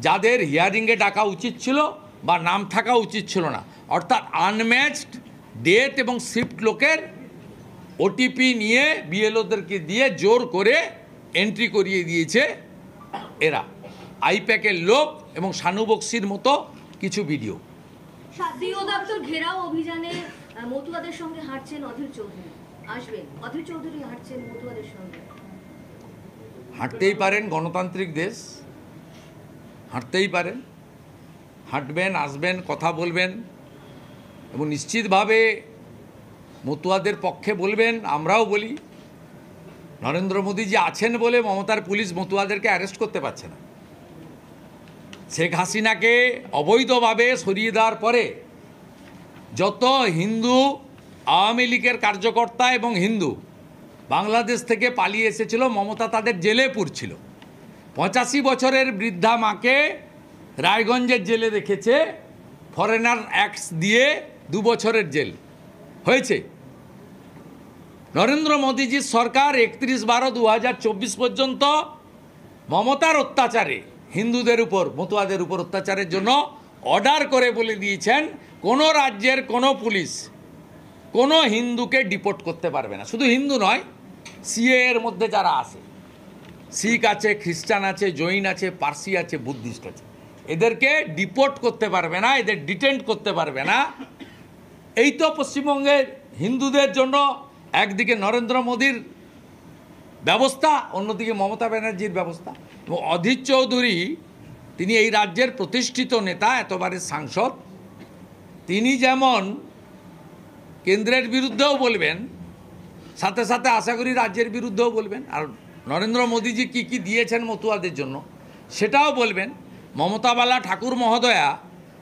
যাদের হিয়ারিংয়ে ডাকা উচিত ছিল বা নাম থাকা উচিত ছিল না। অর্থাৎ আনম্যাচড ডেট এবং শিফট লোকের ওটিপি নিয়ে বিএলওদেরকে দিয়ে জোর করে এন্ট্রি করিয়ে দিয়েছে এরা, আইপ্যাকের লোক এবং শানু বক্সির মতো কিছু ভিডিও। গৃহ দপ্তর ঘেরাও অভিযানে মতুয়াদের সঙ্গে হাঁটছেন অধীর চৌধুরী, আসবেন অধীর চৌধুরী হাঁটছেন মতুয়াদের সঙ্গে। হাঁটতেই পারেন, গণতান্ত্রিক দেশ, হাঁটতেই পারেন, হাঁটবেন, আসবেন, কথা বলবেন এবং নিশ্চিতভাবে মতুয়াদের পক্ষে বলবেন। আমরাও বলি, নরেন্দ্র মোদীজি আছেন বলে মমতার পুলিশ মতুয়াদেরকে অ্যারেস্ট করতে পারছে না। শেখ হাসিনাকে অবৈধভাবে সরিয়ে দেওয়ার পরে যত হিন্দু আওয়ামী লীগের কার্যকর্তা এবং হিন্দু বাংলাদেশ থেকে পালিয়ে এসেছিল, মমতা তাদের জেলে পুরছিল। 85 বছরের বৃদ্ধা মাকে রায়গঞ্জের জেলে রেখেছে, ফরেনার অ্যাক্টস দিয়ে 2 বছরের জেল হয়েছে। নরেন্দ্র মোদীজির সরকার 31/12/2024 পর্যন্ত মমতার অত্যাচারে হিন্দুদের উপর, মতুয়াদের উপর অত্যাচারের জন্য অর্ডার করে বলে দিয়েছেন কোনো রাজ্যের কোনো পুলিশ কোনো হিন্দুকে ডিপোর্ট করতে পারবে না। শুধু হিন্দু নয়, সিএ এর মধ্যে যারা আছে, শিখ আছে, খ্রিস্টান আছে, জৈন আছে, পার্সি আছে, বুদ্ধিস্ট আছে, এদেরকে ডিপোর্ট করতে পারবে না, এদের ডিটেন্ট করতে পারবে না। এই তো পশ্চিমবঙ্গের হিন্দুদের জন্য একদিকে নরেন্দ্র মোদীর ব্যবস্থা, অন্যদিকে মমতা ব্যানার্জির ব্যবস্থা। এবং অধীর চৌধুরী, তিনি এই রাজ্যের প্রতিষ্ঠিত নেতা, এতবারের সাংসদ, তিনি যেমন কেন্দ্রের বিরুদ্ধেও বলবেন, সাথে সাথে আশা করি রাজ্যের বিরুদ্ধেও বলবেন। আর নরেন্দ্র মোদীজি কী কী দিয়েছেন মতুয়াদের জন্য সেটাও বলবেন। মমতাবালা ঠাকুর মহোদয়া,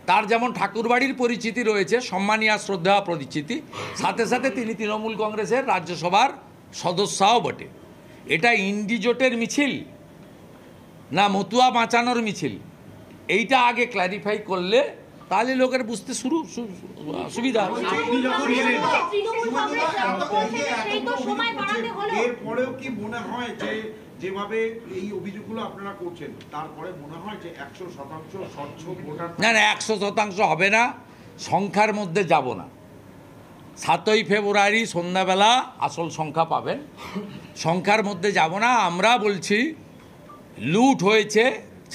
তার যেমন ঠাকুরবাড়ির পরিচিতি রয়েছে, সম্মানীয় শ্রদ্ধা পরিচিতি, সাথে সাথে তিনি তৃণমূল কংগ্রেসের রাজ্যসভার সদস্যও বটে। এটা ইন্ডিজোটের মিছিল না মতুয়া বাঁচানোর মিছিল, এইটা আগে ক্ল্যারিফাই করলে তাহলে লোকের বুঝতে সুবিধা হবে। এরপরেও কি মনে হয় যে যেভাবে এই অভিযোগগুলো আপনারা করছেন, তারপরে মনে হয় যে 100% স্বচ্ছ ভোটার? না না, 100% হবে না, সংখ্যার মধ্যে যাব না। 7ই ফেব্রুয়ারি সন্ধ্যাবেলা আসল সংখ্যা পাবেন, সংখ্যার মধ্যে যাব না। আমরা বলছি লুট হয়েছে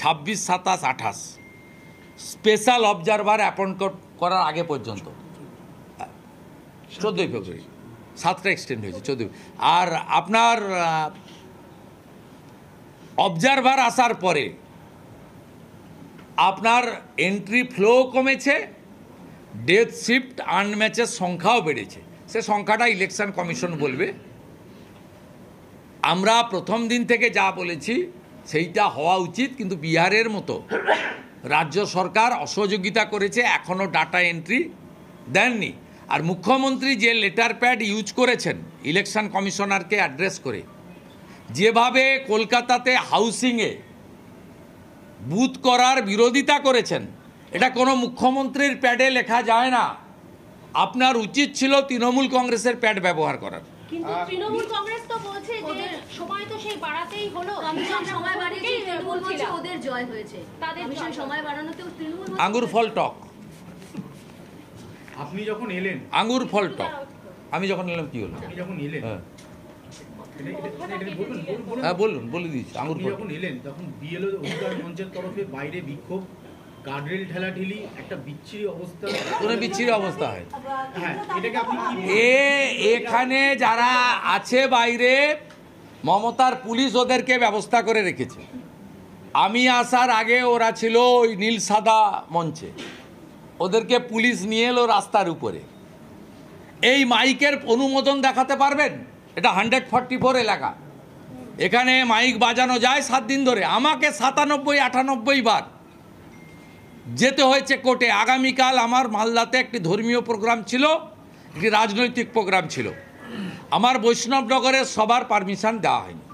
26, 27, 28 স্পেশাল অবজারভার অ্যাপয়েন্ট করার আগে পর্যন্ত। 14ই ফেব্রুয়ারি 7টা এক্সটেন্ড হয়েছে 14। আর আপনার অবজারভার আসার পরে আপনার এন্ট্রি ফ্লো কমেছে, ডেথ শিফট আনম্যাচের সংখ্যাও বেড়েছে। সে সংখ্যাটা ইলেকশন কমিশন বলবে। আমরা প্রথম দিন থেকে যা বলেছি সেইটা হওয়া উচিত, কিন্তু বিহারের মতো রাজ্য সরকার অসহযোগিতা করেছে, এখনও ডাটা এন্ট্রি দেননি। আর মুখ্যমন্ত্রী যে লেটার প্যাড ইউজ করেছেন ইলেকশন কমিশনারকে অ্যাড্রেস করে, যেভাবে কলকাতাতে হাউসিংয়ে বুথ করার বিরোধিতা করেছেন, এটা কোনো মুখ্যমন্ত্রীর প্যাডে লেখা যায় না। আপনার উচিত ছিল তৃণমূল কংগ্রেসের প্যাড ব্যবহার করার। কিন্তু তৃণমূল কংগ্রেস তো বলছে যে সময় তো সেই বাড়াতেই হলো, কমিশন সময় বাড়িয়েছে, তৃণমূল বলছে ওদের জয় হয়েছে, তাদের কমিশন সময় বাড়ানোতেও তৃণমূল আঙ্গুর ফল টক। আপনি যখন এলেন আঙ্গুর ফল টক, আমি যখন এলাম কি হলো? আপনি যখন এলেন, হ্যাঁ বলুন, বলে দিয়েছি। আঙ্গুর ফল যখন এলেন তখন বিএলও অধিকার মঞ্চের তরফে বাইরে বিক্ষোভ, গার্ডরেল ঠেলাঠেলি, একটা বিচ্ছিরি অবস্থা। কোনো বিচ্ছিরি অবস্থা হয়? হ্যাঁ, এটাকে আপনি এখানে যারা আছে বাইরে, মমতার পুলিশ ওদেরকে ব্যবস্থা করে রেখেছে। আমি আসার আগে ওরা ছিল ওই নীল সাদা মঞ্চে, ওদেরকে পুলিশ নিয়ে এলো রাস্তার উপরে। এই মাইকের অনুমোদন দেখাতে পারবেন? এটা 144 এলাকা, এখানে মাইক বাজানো যায় 7 দিন ধরে। আমাকে 97-98 বার যেতে হয়েছে কোর্টে। আগামীকাল আমার মালদাতে একটি ধর্মীয় প্রোগ্রাম ছিল, একটি রাজনৈতিক প্রোগ্রাম ছিল। আমার বৈষ্ণবনগরের সবার পারমিশন দেওয়া হয়নি।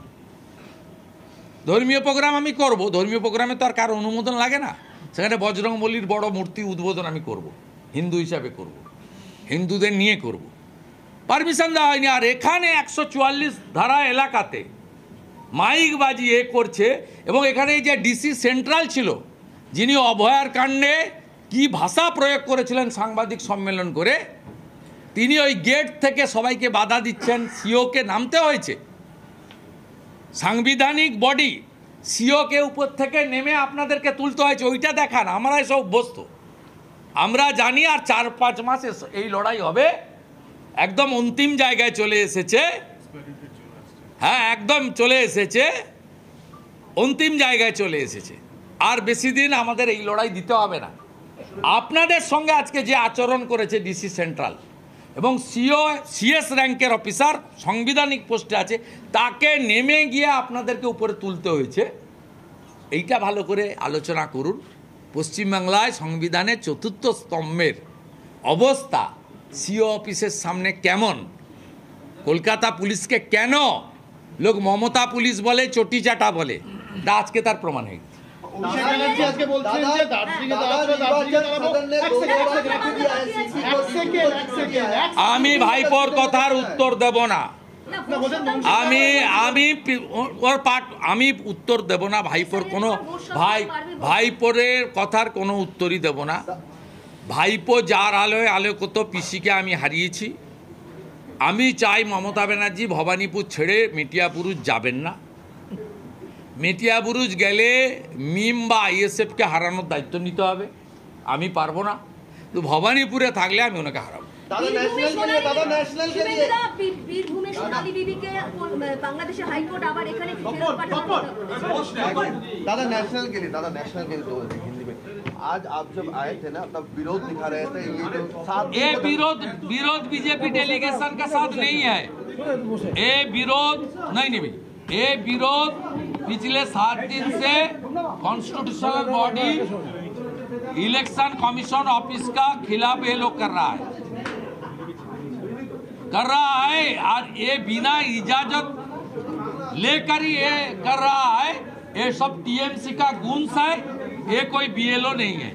ধর্মীয় প্রোগ্রাম আমি করব, ধর্মীয় প্রোগ্রামে তো আর কারো অনুমোদন লাগে না। সেখানে বজরংবলীর বড় মূর্তি উদ্বোধন আমি করব, হিন্দু হিসাবে করব, হিন্দুদের নিয়ে করব, পারমিশন দেওয়া হয়নি। আর এখানে 144 ধারা এলাকাতে মাইক বাজিয়ে করছে। এবং এখানে যে ডিসি সেন্ট্রাল ছিল, যিনি অভয়ার কাণ্ডে কি ভাষা প্রয়োগ করেছিলেন সাংবাদিক সম্মেলন করে, তিনি ওই গেট থেকে সবাইকে বাধা দিচ্ছেন, সিওকে নামতে হয়েছে। সাংবিধানিক বডি সিওকে উপর থেকে নেমে আপনাদেরকে তুলতে হয়েছে, ওইটা দেখান। আমরা এসব অভ্যস্ত, আমরা জানি। আর 4-5 মাস এই লড়াই হবে, একদম অন্তিম জায়গায় চলে এসেছে। হ্যাঁ, একদম চলে এসেছে, অন্তিম জায়গায় চলে এসেছে। আর বেশি দিন আমাদের এই লড়াই দিতে হবে না। আপনাদের সঙ্গে আজকে যে আচরণ করেছে ডিসি সেন্ট্রাল এবং সিএস র্যাঙ্কের অফিসার সাংবিধানিক পোস্টে আছে, তাকে নেমে গিয়ে আপনাদেরকে উপরে তুলতে হয়েছে, এইটা ভালো করে আলোচনা করুন। পশ্চিমবাংলায় সংবিধানের 4র্থ স্তম্ভের অবস্থা সিও অফিসের সামনে কেমন, কলকাতা পুলিশকে কেন লোক মমতা পুলিশ বলে, চটি চাটা বলে, তা আজকে তার প্রমাণ হয়ে গেছে। আমি ভাইপোর কথার উত্তর দেব না, আমি উত্তর দেব না ভাইপোর কোনো ভাইপোরের কথার কোনো উত্তরই দেব না। ভাইপো যার আলোয় কত পিসিকে আমি হারিয়েছি। আমি চাই মমতা ব্যানার্জি ভবানীপুর ছেড়ে মেটিয়াবুরুজ যাবেন না। মেটিয়াবুরুজ গেলে মিম বা আইএসএফকে হারানোর দায়িত্ব নিতে হবে, আমি পারবো না। তো ভবানীপুরে থাকলে আমি ওনাকে হারাবো। आज आप जब आए थे ना तब विरोध दिखा रहे थे, ये विरोध बीजेपी डेलीगेशन का साथ नहीं है। ये विरोध नहीं ये विरोध पिछले 7 दिन से constitutional body election commission office का खिलाफ ये लोग कर रहा है और ये बिना इजाजत लेकर ही ये कर रहा है। ये सब टीएमसी का गुंस है, ये कोई बीएलओ नहीं है।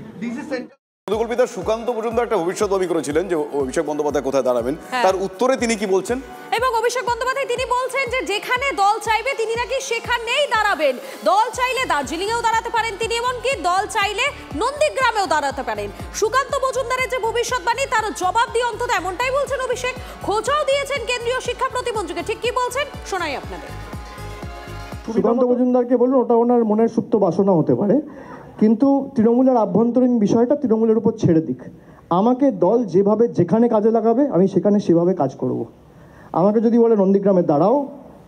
পদকল্পিতা সুকান্ত মজুমদার একটা ভবিষ্যৎবাণী করেছিলেন যে অভিষেক বন্দ্যোপাধ্যায় কোথায় দাঁড়াবেন, তার উত্তরে তিনি কি বলছেন? এবং অভিষেক বন্দ্যোপাধ্যায় তিনি বলছেন যে যেখানে দল চাইবে তিনি নাকি সেখানেই দাঁড়াবেন। দল চাইলে দার্জিলিংয়েও দাঁড়াতে পারেন তিনি, এমনকি দল চাইলে নন্দীগ্রামেও দাঁড়াতে পারেন। সুকান্ত মজুমদারের যে ভবিষ্যৎবাণী তার জবাব দিয়ে অন্তত এমনটাই বলছেন অভিষেক। খোঁচাও দিয়েছেন কেন্দ্রীয় শিক্ষা প্রতিমন্ত্রীকে। ঠিক কি বলছেন শোনাই আপনাদের। সুকান্ত মজুমদারকে বলুন ওটা ওনার মনের সুপ্ত বাসনা হতে পারে, কিন্তু তৃণমূলের আভ্যন্তরীণ বিষয়টা তৃণমূলের উপর ছেড়ে দিক। আমাকে দল যেভাবে যেখানে কাজে লাগাবে আমি সেখানে সেভাবে কাজ করব। আমাকে যদি বলে নন্দীগ্রামে দাঁড়াও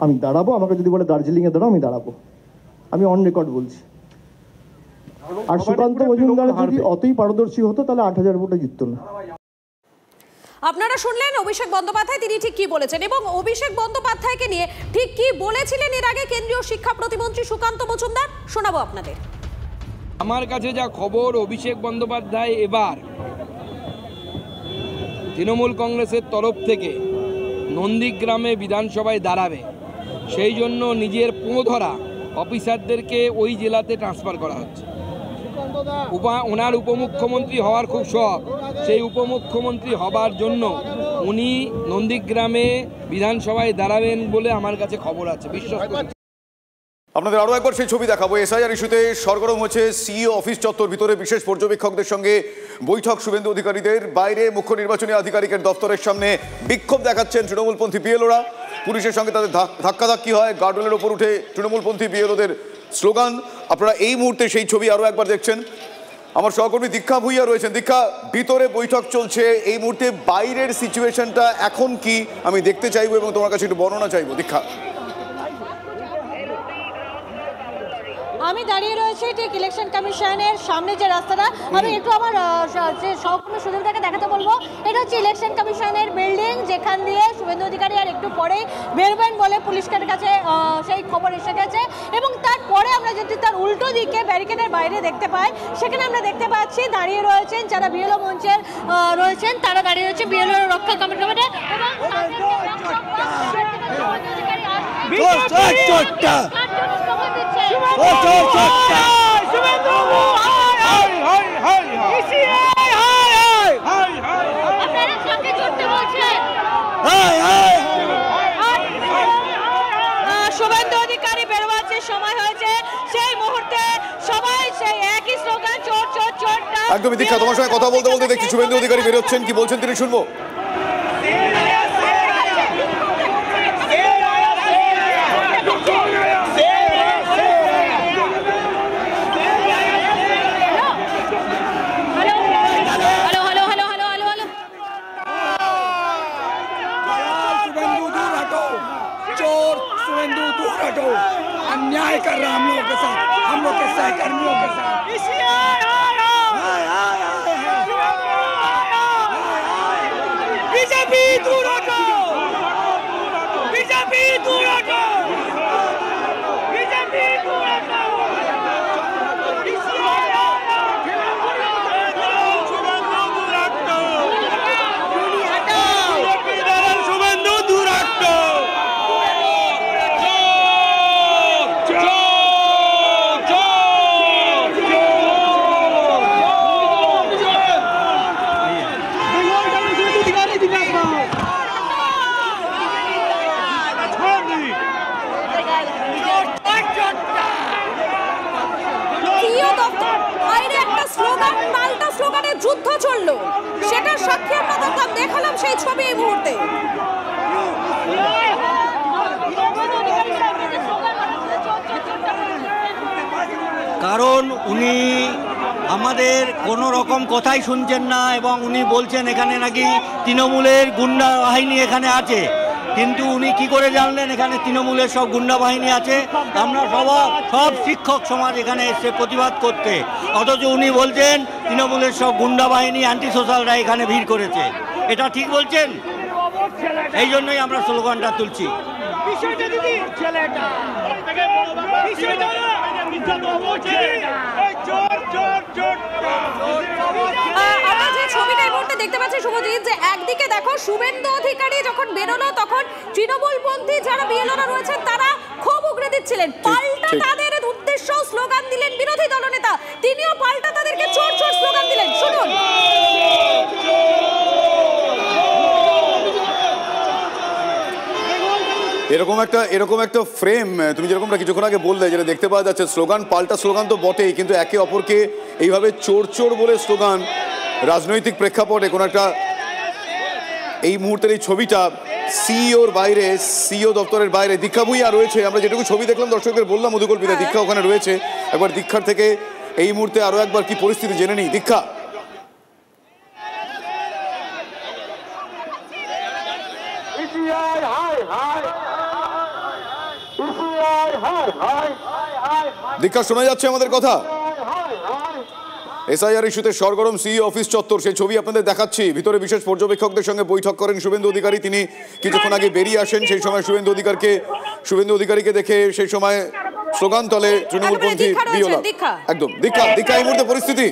আমি দাঁড়াবো, আমাকে যদি বলে দার্জিলিংয়ে দাঁড়াও আমি দাঁড়াবো। আমি অন রেকর্ড বলছি। আর সুকান্ত মজুমদার যদি অতই পারদর্শী হতো তাহলে 8000 ভোটে জিততো না। আপনারা শুনলেন অভিষেক বন্দ্যোপাধ্যায় তিনি ঠিক কি বলেছেন, এবং অভিষেক বন্দ্যোপাধ্যায়কে নিয়ে ঠিক কি বলেছিলেন এর আগে কেন্দ্রীয় শিক্ষা প্রতিমন্ত্রী সুকান্ত মজুমদার, শোনাবো আপনাদের। আমার কাছে যা খবর, অভিষেক বন্দ্যোপাধ্যায় এবার তৃণমূল কংগ্রেসের তরফ থেকে নন্দীগ্রামে বিধানসভায় দাঁড়াবে, সেই জন্য নিজের পোঁধরা অফিসারদেরকে ওই জেলাতে ট্রান্সফার করা হচ্ছে। ওনার উপমুখ্যমন্ত্রী হওয়ার খুব শখ, সেই উপমুখ্যমন্ত্রী হবার জন্য উনি নন্দীগ্রামে বিধানসভায় দাঁড়াবেন বলে আমার কাছে খবর আছে, বিশ্বাস করছি। আপনাদের আরও একবার সেই ছবি দেখাবো। এসআইআর ইস্যুতে সরগরম হচ্ছে সিইও অফিস চত্বর, ভিতরে বিশেষ পর্যবেক্ষকদের সঙ্গে বৈঠক শুভেন্দু অধিকারীদের। বাইরে মুখ্য নির্বাচনী আধিকারিকের দপ্তরের সামনে বিক্ষোভ দেখাচ্ছেন তৃণমূলপন্থী বিএলওরা। পুলিশের সঙ্গে তাদের ধাক্কাধাক্কি হয়, গার্ডওয়েলের ওপর উঠে তৃণমূলপন্থী বিএলওদের স্লোগান। আপনারা এই মুহূর্তে সেই ছবি আরও একবার দেখছেন। আমার সহকর্মী দীক্ষা ভুইয়া রয়েছেন। দীক্ষা, ভিতরে বৈঠক চলছে, এই মুহূর্তে বাইরের সিচুয়েশনটা এখন কি আমি দেখতে চাইবো এবং তোমার কাছে একটু বর্ণনা চাইবো। দীক্ষা। আমি দাঁড়িয়ে রয়েছি ঠিক ইলেকশন কমিশনের সামনে যে রাস্তাটা, আমি একটু আমার যে সহকর্মী সুদীপদাকে দেখাতে বলবো। এটা হচ্ছে ইলেকশন কমিশনের বিল্ডিং, যেখান দিয়ে শুভেন্দু অধিকারী আর একটু পরেই বেরোবেন বলে পুলিশের কাছে সেই খবর এসে গেছে। এবং তারপরে আমরা যদি তার উল্টো দিকে ব্যারিকেডের বাইরে দেখতে পাই, সেখানে আমরা দেখতে পাচ্ছি দাঁড়িয়ে রয়েছেন যারা বিএলও মঞ্চের রয়েছেন, তারা দাঁড়িয়ে রয়েছে বিএলও রক্ষা কমিটি শুভেন্দু অধিকারী বেরোবার যে সময় হয়েছে সেই মুহূর্তে সবাই সেই একই স্লোগান, চোর চোর চোরটা একদমই দীক্ষা, তোমার সঙ্গে কথা বলতে বলতে দেখছি শুভেন্দু অধিকারী বেরোচ্ছেন, কি বলছেন তিনি শুনবো। अन्याय कर रहा हम लोगों के साथ, हम लोग के सहकर्मियों के साथ। बीजेपी दूर हटो, बीजेपी दूर हटो, बीजेपी दूर हटो। शुभेंदु दूर हटो। যুদ্ধ চললো, সেটা সাক্ষী আমরা দেখালাম সেই ছবি এই মুহূর্তে। কারণ উনি আমাদের কোনো রকম কথাই শুনছেন না এবং উনি বলছেন এখানে নাকি তৃণমূলের গুন্ডা বাহিনী এখানে আছে, কিন্তু উনি কি করে জানলেন এখানে তৃণমূলের সব গুন্ডা বাহিনী আছে? আমরা সব শিক্ষক সমাজ এখানে এসে প্রতিবাদ করতে, অথচ উনি বলছেন তৃণমূলের সব গুন্ডা বাহিনী অ্যান্টি সোশ্যালরা এখানে ভিড় করেছে। এটা ঠিক বলছেন? এই জন্যই আমরা স্লোগানটা তুলছি। আমরা যে ছবিটা এই মুহূর্তে দেখতে পাচ্ছি শুভজিৎ, যে একদিকে দেখো শুভেন্দু অধিকারী যখন বেরোলো তখন তৃণমূলপন্থী যারা বিএলওরা রয়েছেন তারা ক্ষোভ উগরে দিচ্ছিলেন, পাল্টা তাদের উদ্দেশ্য স্লোগান দিলেন বিরোধী দলনেতা, তিনিও পাল্টা তাদেরকে চোর চোর স্লোগান দিলেন। শুনুন। এরকম একটা ফ্রেম তুমি যেরকমটা কিছুক্ষণ আগে বললে, যেটা দেখতে পাওয়া যাচ্ছে, স্লোগান পাল্টা স্লোগান তো বটেই, কিন্তু একে অপরকে এইভাবে চোর চোর বলে স্লোগান, রাজনৈতিক প্রেক্ষাপটে কোনো একটা, এই মুহূর্তের এই ছবিটা সিইওর বাইরে, সিইও দপ্তরের বাইরে দীক্ষা ভূঁইয়া রয়েছে। আমরা যেটুকু ছবি দেখলাম দর্শকদের বললাম মধুকল্পিতা, দীক্ষা ওখানে রয়েছে। একবার দীক্ষার থেকে এই মুহূর্তে আরো একবার কি পরিস্থিতি জেনে নিই। দীক্ষা, দীক্ষা শোনা যাচ্ছে আমাদের কথা? এসআইআর ইস্যুতে সরগরম সিইও অফিস চত্বর, সেই ছবি আপনাদের দেখাচ্ছি। ভিতরে বিশেষ পর্যবেক্ষকদের সঙ্গে বৈঠক করেন শুভেন্দু অধিকারী, তিনি কিছুক্ষণ আগে বেরিয়ে আসেন। সেই সময় শুভেন্দু অধিকারীকে দেখে সেই সময় স্লোগান তলে তৃণমূলপন্থী বিওলা। একদম দীক্ষা এই মুহূর্তে পরিস্থিতি।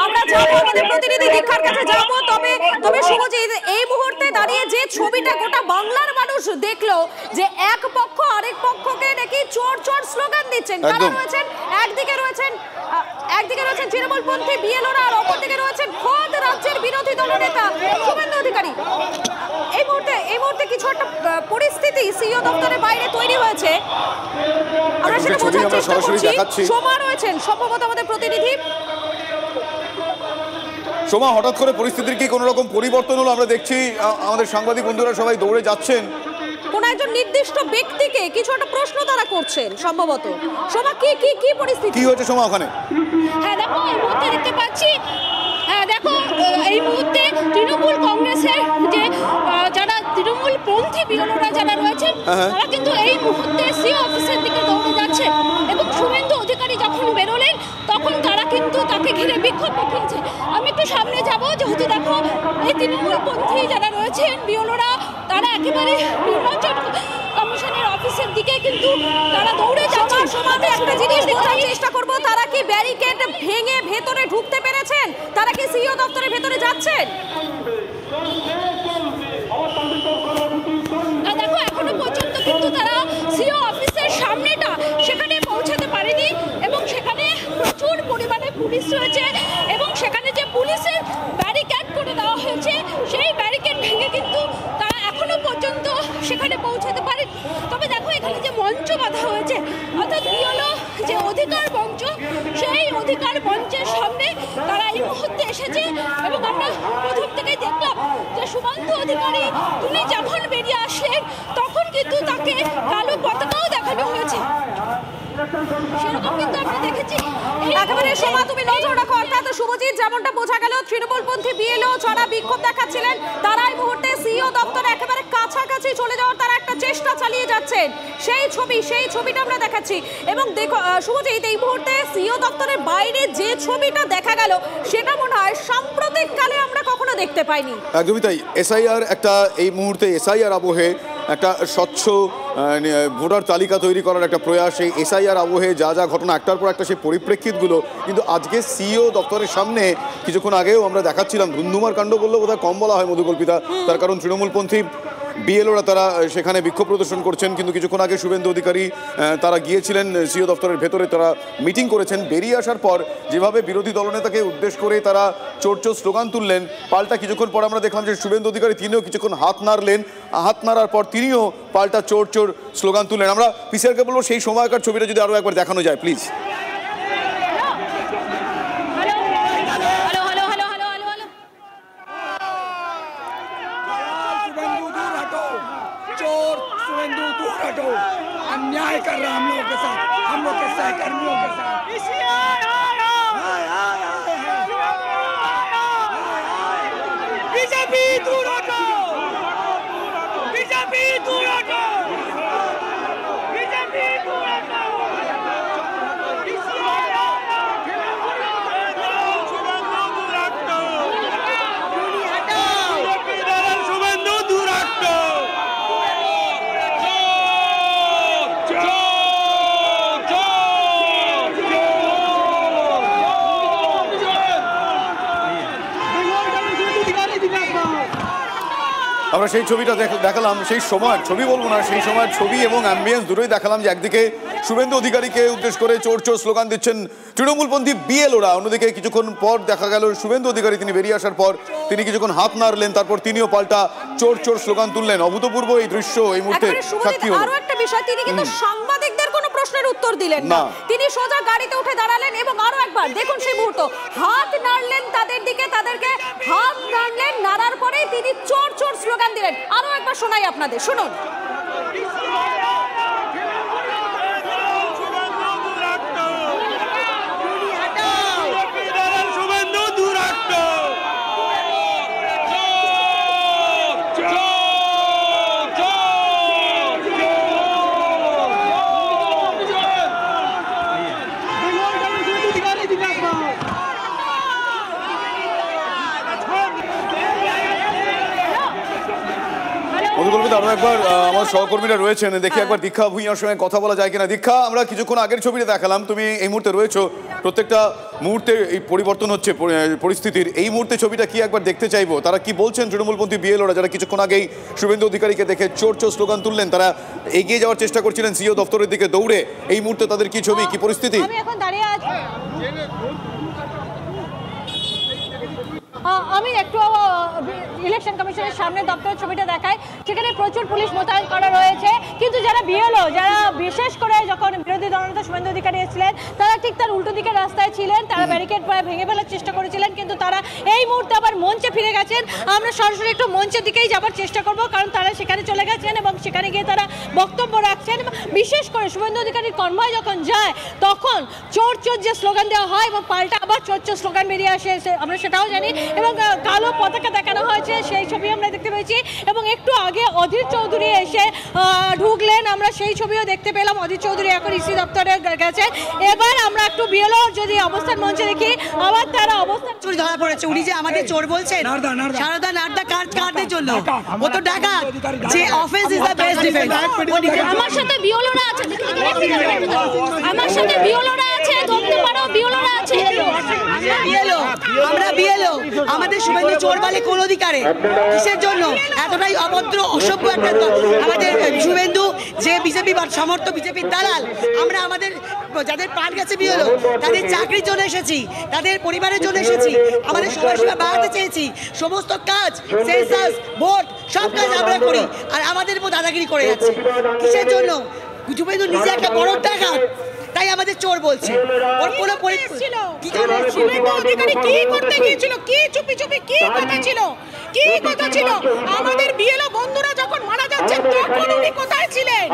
আমরা যাবো, আমাদের প্রতিনিধি দীক্ষার কাছে যাবো। তবে শুভজিৎ, এই মুহূর্তে দাঁড়িয়ে যে ছবিটা গোটা বাংলার মানুষ দেখলো, যে এক পক্ষ আরেক পক্ষকে নাকি চোর চোর স্লোগান দিচ্ছেন, কারা রয়েছেন? একদিকে রয়েছেন তৃণমূলপন্থী বিএলওরা, আর অপরদিকে রয়েছেন খোদ রাজ্যের বিরোধী দলনেতা শুভেন্দু অধিকারী। এই মুহূর্তে কিছু একটা পরিস্থিতি সিইও দপ্তরের বাইরে তৈরি হয়েছে, আমরা সেটা বোঝার চেষ্টা করছি। সোমা রয়েছেন সম্ভবত আমাদের প্রতিনিধি। সোমা, হঠাৎ করে পরিস্থিতির কি কোনো রকম পরিবর্তন হলো? আমরা দেখছি আমাদের সাংবাদিক বন্ধুরা সবাই দৌড়ে যাচ্ছেন, কোন একজন নির্দিষ্ট ব্যক্তিকে কিছু একটা প্রশ্ন তারা করছেন সম্ভবত। সোমা, কি পরিস্থিতি, কি হয়েছে সোমা ওখানে? হ্যাঁ দেখো, এই মুহূর্তে দেখতে পাচ্ছি, দেখো এই মুহূর্তে তৃণমূল কংগ্রেসের যে যারা তৃণমূলপন্থী বিরোধীরা যারা রয়েছেন, তারা কিন্তু এই মুহূর্তে সিইও অফিসের দিকে দৌড়ে যাচ্ছে এবং শুভেন্দু অধিকারী যখন বেরোলেন তখন তারা কিন্তু তাকে ঘিরে বিক্ষোভ দেখিয়েছে। আমি একটু সামনে যাব, যেহেতু দেখো এই তৃণমূলপন্থী যারা রয়েছেন বিওলোরা, তারা একেবারে নির্বাচন কমিশনের অফিসের দিকে কিন্তু তারা দৌড়ে যাচ্ছে। সমাজে একটা জিনিস বোঝার চেষ্টা করব, তারা কি ব্যারিকেড ভেঙে ভেতরে ঢুকতে পেরেছেন? তারা কি সিইও দপ্তরের ভেতরে যাচ্ছেন? দেখো এখনো পর্যন্ত কিন্তু তারা সিইও অফিসের সামনেটা সেখানে পৌঁছাতে পারেনি এবং সেখানে প্রচুর পরিমাণে পুলিশ পুলিশ রয়েছে এবং সেখানে যে পুলিশের ব্যারিকেড করে দেওয়া হয়েছে সেই ব্যারিকেড ভেঙে কিন্তু তারা এখনো পর্যন্ত সেখানে পৌঁছাতে পারে। তবে দেখো এখানে যে মঞ্চ বাঁধা হয়েছে অর্থাৎ বিএলও যে অধিকার মঞ্চ, সেই অধিকার মঞ্চের সামনে তারা এই মুহূর্তে এসেছে এবং আমরা প্রথম থেকেই দেখলাম যে শুভেন্দু অধিকারী তিনি যখন বেরিয়ে আসলেন তখন কিন্তু তাকে কালো পতাকাও দেখানো হয়েছে। সেরকম কিন্তু আমরা দেখেছি। একেবারে সোমা তুমি নজর রাখো, অর্থাৎ শুভজিৎ যেমনটা বোঝা গেল তৃণমূলপন্থী বিএলও যারা বিক্ষোভ দেখাচ্ছিলেন তারা এই মুহূর্তে সিইও দপ্তরে একেবারে কাছাকাছি চলে যাওয়ার তারা একটা চেষ্টা চালিয়ে যাচ্ছেন। সেই ছবিটা আমরা দেখাচ্ছি এবং দেখো শুভজিৎ এই মুহূর্তে সিইও দপ্তরের বাইরে যে ছবিটা দেখা গেল সেটা মনে হয় সাম্প্রতিক কালে আমরা কখনো দেখতে পাইনি। একদমই তাই। এসআইআর একটা এই মুহূর্তে এসআইআর আবহে একটা স্বচ্ছ ভোটার তালিকা তৈরি করার একটা প্রয়াস, এই এসআইআর আবহে যা যা ঘটনা একটার পর একটা সেই পরিপ্রেক্ষিতগুলো কিন্তু আজকে সিইও দপ্তরের সামনে কিছুক্ষণ আগেও আমরা দেখাচ্ছিলাম। ধুন্ধুমার কাণ্ড বললেও বোধহয় কম বলা হয় মধুকল্পিতা, তার কারণ তৃণমূলপন্থী বিএলওরা তারা সেখানে বিক্ষোভ প্রদর্শন করছেন। কিন্তু কিছুক্ষণ আগে শুভেন্দু অধিকারী তারা গিয়েছিলেন সিইও দপ্তরের ভেতরে, তারা মিটিং করেছেন। বেরিয়ে আসার পর যেভাবে বিরোধী দলনেতাকে উদ্দেশ্য করে তারা চোর চোর স্লোগান তুললেন, পাল্টা কিছুক্ষণ পর আমরা দেখলাম যে শুভেন্দু অধিকারী তিনিও কিছুক্ষণ হাত নাড়লেন, হাত নাড়ার পর তিনিও পাল্টা চোর চোর স্লোগান তুললেন। আমরা পিসিআরকে বলবো সেই সময়কার ছবিটা যদি আরও একবার দেখানো যায় প্লিজ। अन्याय कर रहा हम लोगों के साथ, हम लोग के सहकर्मियों के साथ। बीजेपी दूर हटो, बीजेपी दूर हटो, बीजेपी दूर हटो। शुभेंदु दूर हटो। আমরা সেই ছবিটা দেখালাম, সেই সময়ের ছবি বলবো না, সেই সময়ের ছবি এবং অ্যাম্বিয়েন্স দুটোই দেখালাম যে একদিকে শুভেন্দু অধিকারীকে উদ্দেশ্য করে চোর চোর স্লোগান দিচ্ছেন তৃণমূলপন্থী বিএলওরা, অন্যদিকে কিছুক্ষণ পর দেখা গেল শুভেন্দু অধিকারী তিনি বেরিয়ে আসার পর তিনি কিছুক্ষণ হাত নাড়লেন, তারপর তিনিও পাল্টা চোর চোর স্লোগান তুললেন। অভূতপূর্ব এই দৃশ্য এই মুহূর্তে সাক্ষী হলো। আরো একটা বিষয়, তিনি কিন্তু সাংবাদিকদের কোনো প্রশ্নের উত্তর দিলেন না, তিনি সোজা গাড়িতে উঠে দাঁড়ালেন এবং আরো একবার দেখুন সেই মুহূর্ত হাত নাড়লেন তাদের দিকে, তাদেরকে হাত নাড়লেন, নাড়ার পরে তিনি চোর চোর স্লোগান দিলেন। আরো একবার শোনাই আপনাদের, শুনুন। আরো একবার আমার সহকর্মীরা রয়েছেন, দেখি একবার দীক্ষা ভূঁইয়ার সঙ্গে কথা বলা যায় কিনা। দীক্ষা, আমরা কিছুক্ষণ আগের ছবিটা দেখালাম, তুমি এই মুহূর্তে রয়েছো, প্রত্যেকটা মুহূর্তে এই পরিবর্তন হচ্ছে পরিস্থিতির, এই মুহূর্তে ছবিটা কি একবার দেখতে চাইবো। তারা কি বলছেন তৃণমূলপন্থী বিএলওরা, যারা কিছুক্ষণ আগেই শুভেন্দু অধিকারীকে দেখে চোর চোর স্লোগান তুললেন, তারা এগিয়ে যাওয়ার চেষ্টা করছিলেন সিইও দপ্তরের দিকে দৌড়ে, এই মুহূর্তে তাদের কি ছবি, কি পরিস্থিতি? আমি একটু ইলেকশন কমিশনের সামনে দপ্তরের ছবিটা দেখাই, সেখানে প্রচুর পুলিশ মোতায়েন করা রয়েছে, কিন্তু যারা বিএলও, যারা বিশেষ করে যখন বিরোধী দলনেতা শুভেন্দু অধিকারী এসেছিলেন তারা ঠিক তার উল্টো দিকে রাস্তায় ছিলেন, তারা ব্যারিকেড ভেঙে ফেলার চেষ্টা করেছিলেন, কিন্তু তারা এই মুহূর্তে আবার মঞ্চে ফিরে গেছেন। আমরা সরাসরি একটু মঞ্চের দিকেই যাবার চেষ্টা করব, কারণ তারা সেখানে চলে গেছেন এবং সেখানে গিয়ে তারা বক্তব্য রাখছেন। বিশেষ করে শুভেন্দু অধিকারীর কনভয় যখন যায় তখন চোর চোর যে স্লোগান দেওয়া হয় এবং পাল্টা আবার চোর চোর স্লোগান বেরিয়ে আসে, আমরা সেটাও জানি, এবং কালো পতাকা দেখানো হয়েছে সেই ছবি আমরা দেখতে পেয়েছি। এবং একটু আগে অধীর চৌধুরী এসে ঢুকলেন, আমরা সেই ছবিও দেখতে পেলাম। অধীর চৌধুরী এখন ইসি দপ্তরে গেছে। এবার আমরা একটু বিএলও যদি অবস্থান মঞ্চে দেখি, আবার তারা অবস্থান চুরি ধরা পড়েছে। উনি যে আমাদের চোর বলছেন, সারদা নারদা কার্ডের জন্য ও তো ডাকাত, যে offence is the best defence. আমার সাথে বিএলওরা আছে, আমার সাথে বিএলওরা আছে, ধরতে পারো বিএলওরা আছে। আমরা বিএলও, আমাদের শুভেন্দু চোর বলে কোন অধিকারে, কিসের জন্য এতটাই অভদ্র অসভ্য একটা আমাদের শুভেন্দু, যে বিজেপি সমর্থ বিজেপির দালাল। আমরা আমাদের যাদের প্রাণ গেছে বিএলও তাদের চাকরির জন্য এসেছি, তাদের পরিবারের জন্য এসেছি, আমাদের সময়সীমা বাড়াতে চেয়েছি, সমস্ত কাজ সেন্সাস ভোট সব কাজ আমরা করি, আর আমাদের উপর দাদাগিরি করে যাচ্ছে। কিসের জন্য? শুভেন্দু নিজে একটা বড় ডাকাত, তাই আমাদের চোর বলছে। ওর কোনো কি জন্য শুভেন্দু অধিকারী কি করতে গিয়েছিল? কি চুপি চুপি কি কথা ছিল? কি কথা ছিল? আমাদের বিএলও বন্ধুরা যখন মারা যাচ্ছে তখন উনি কোথায় ছিলেন?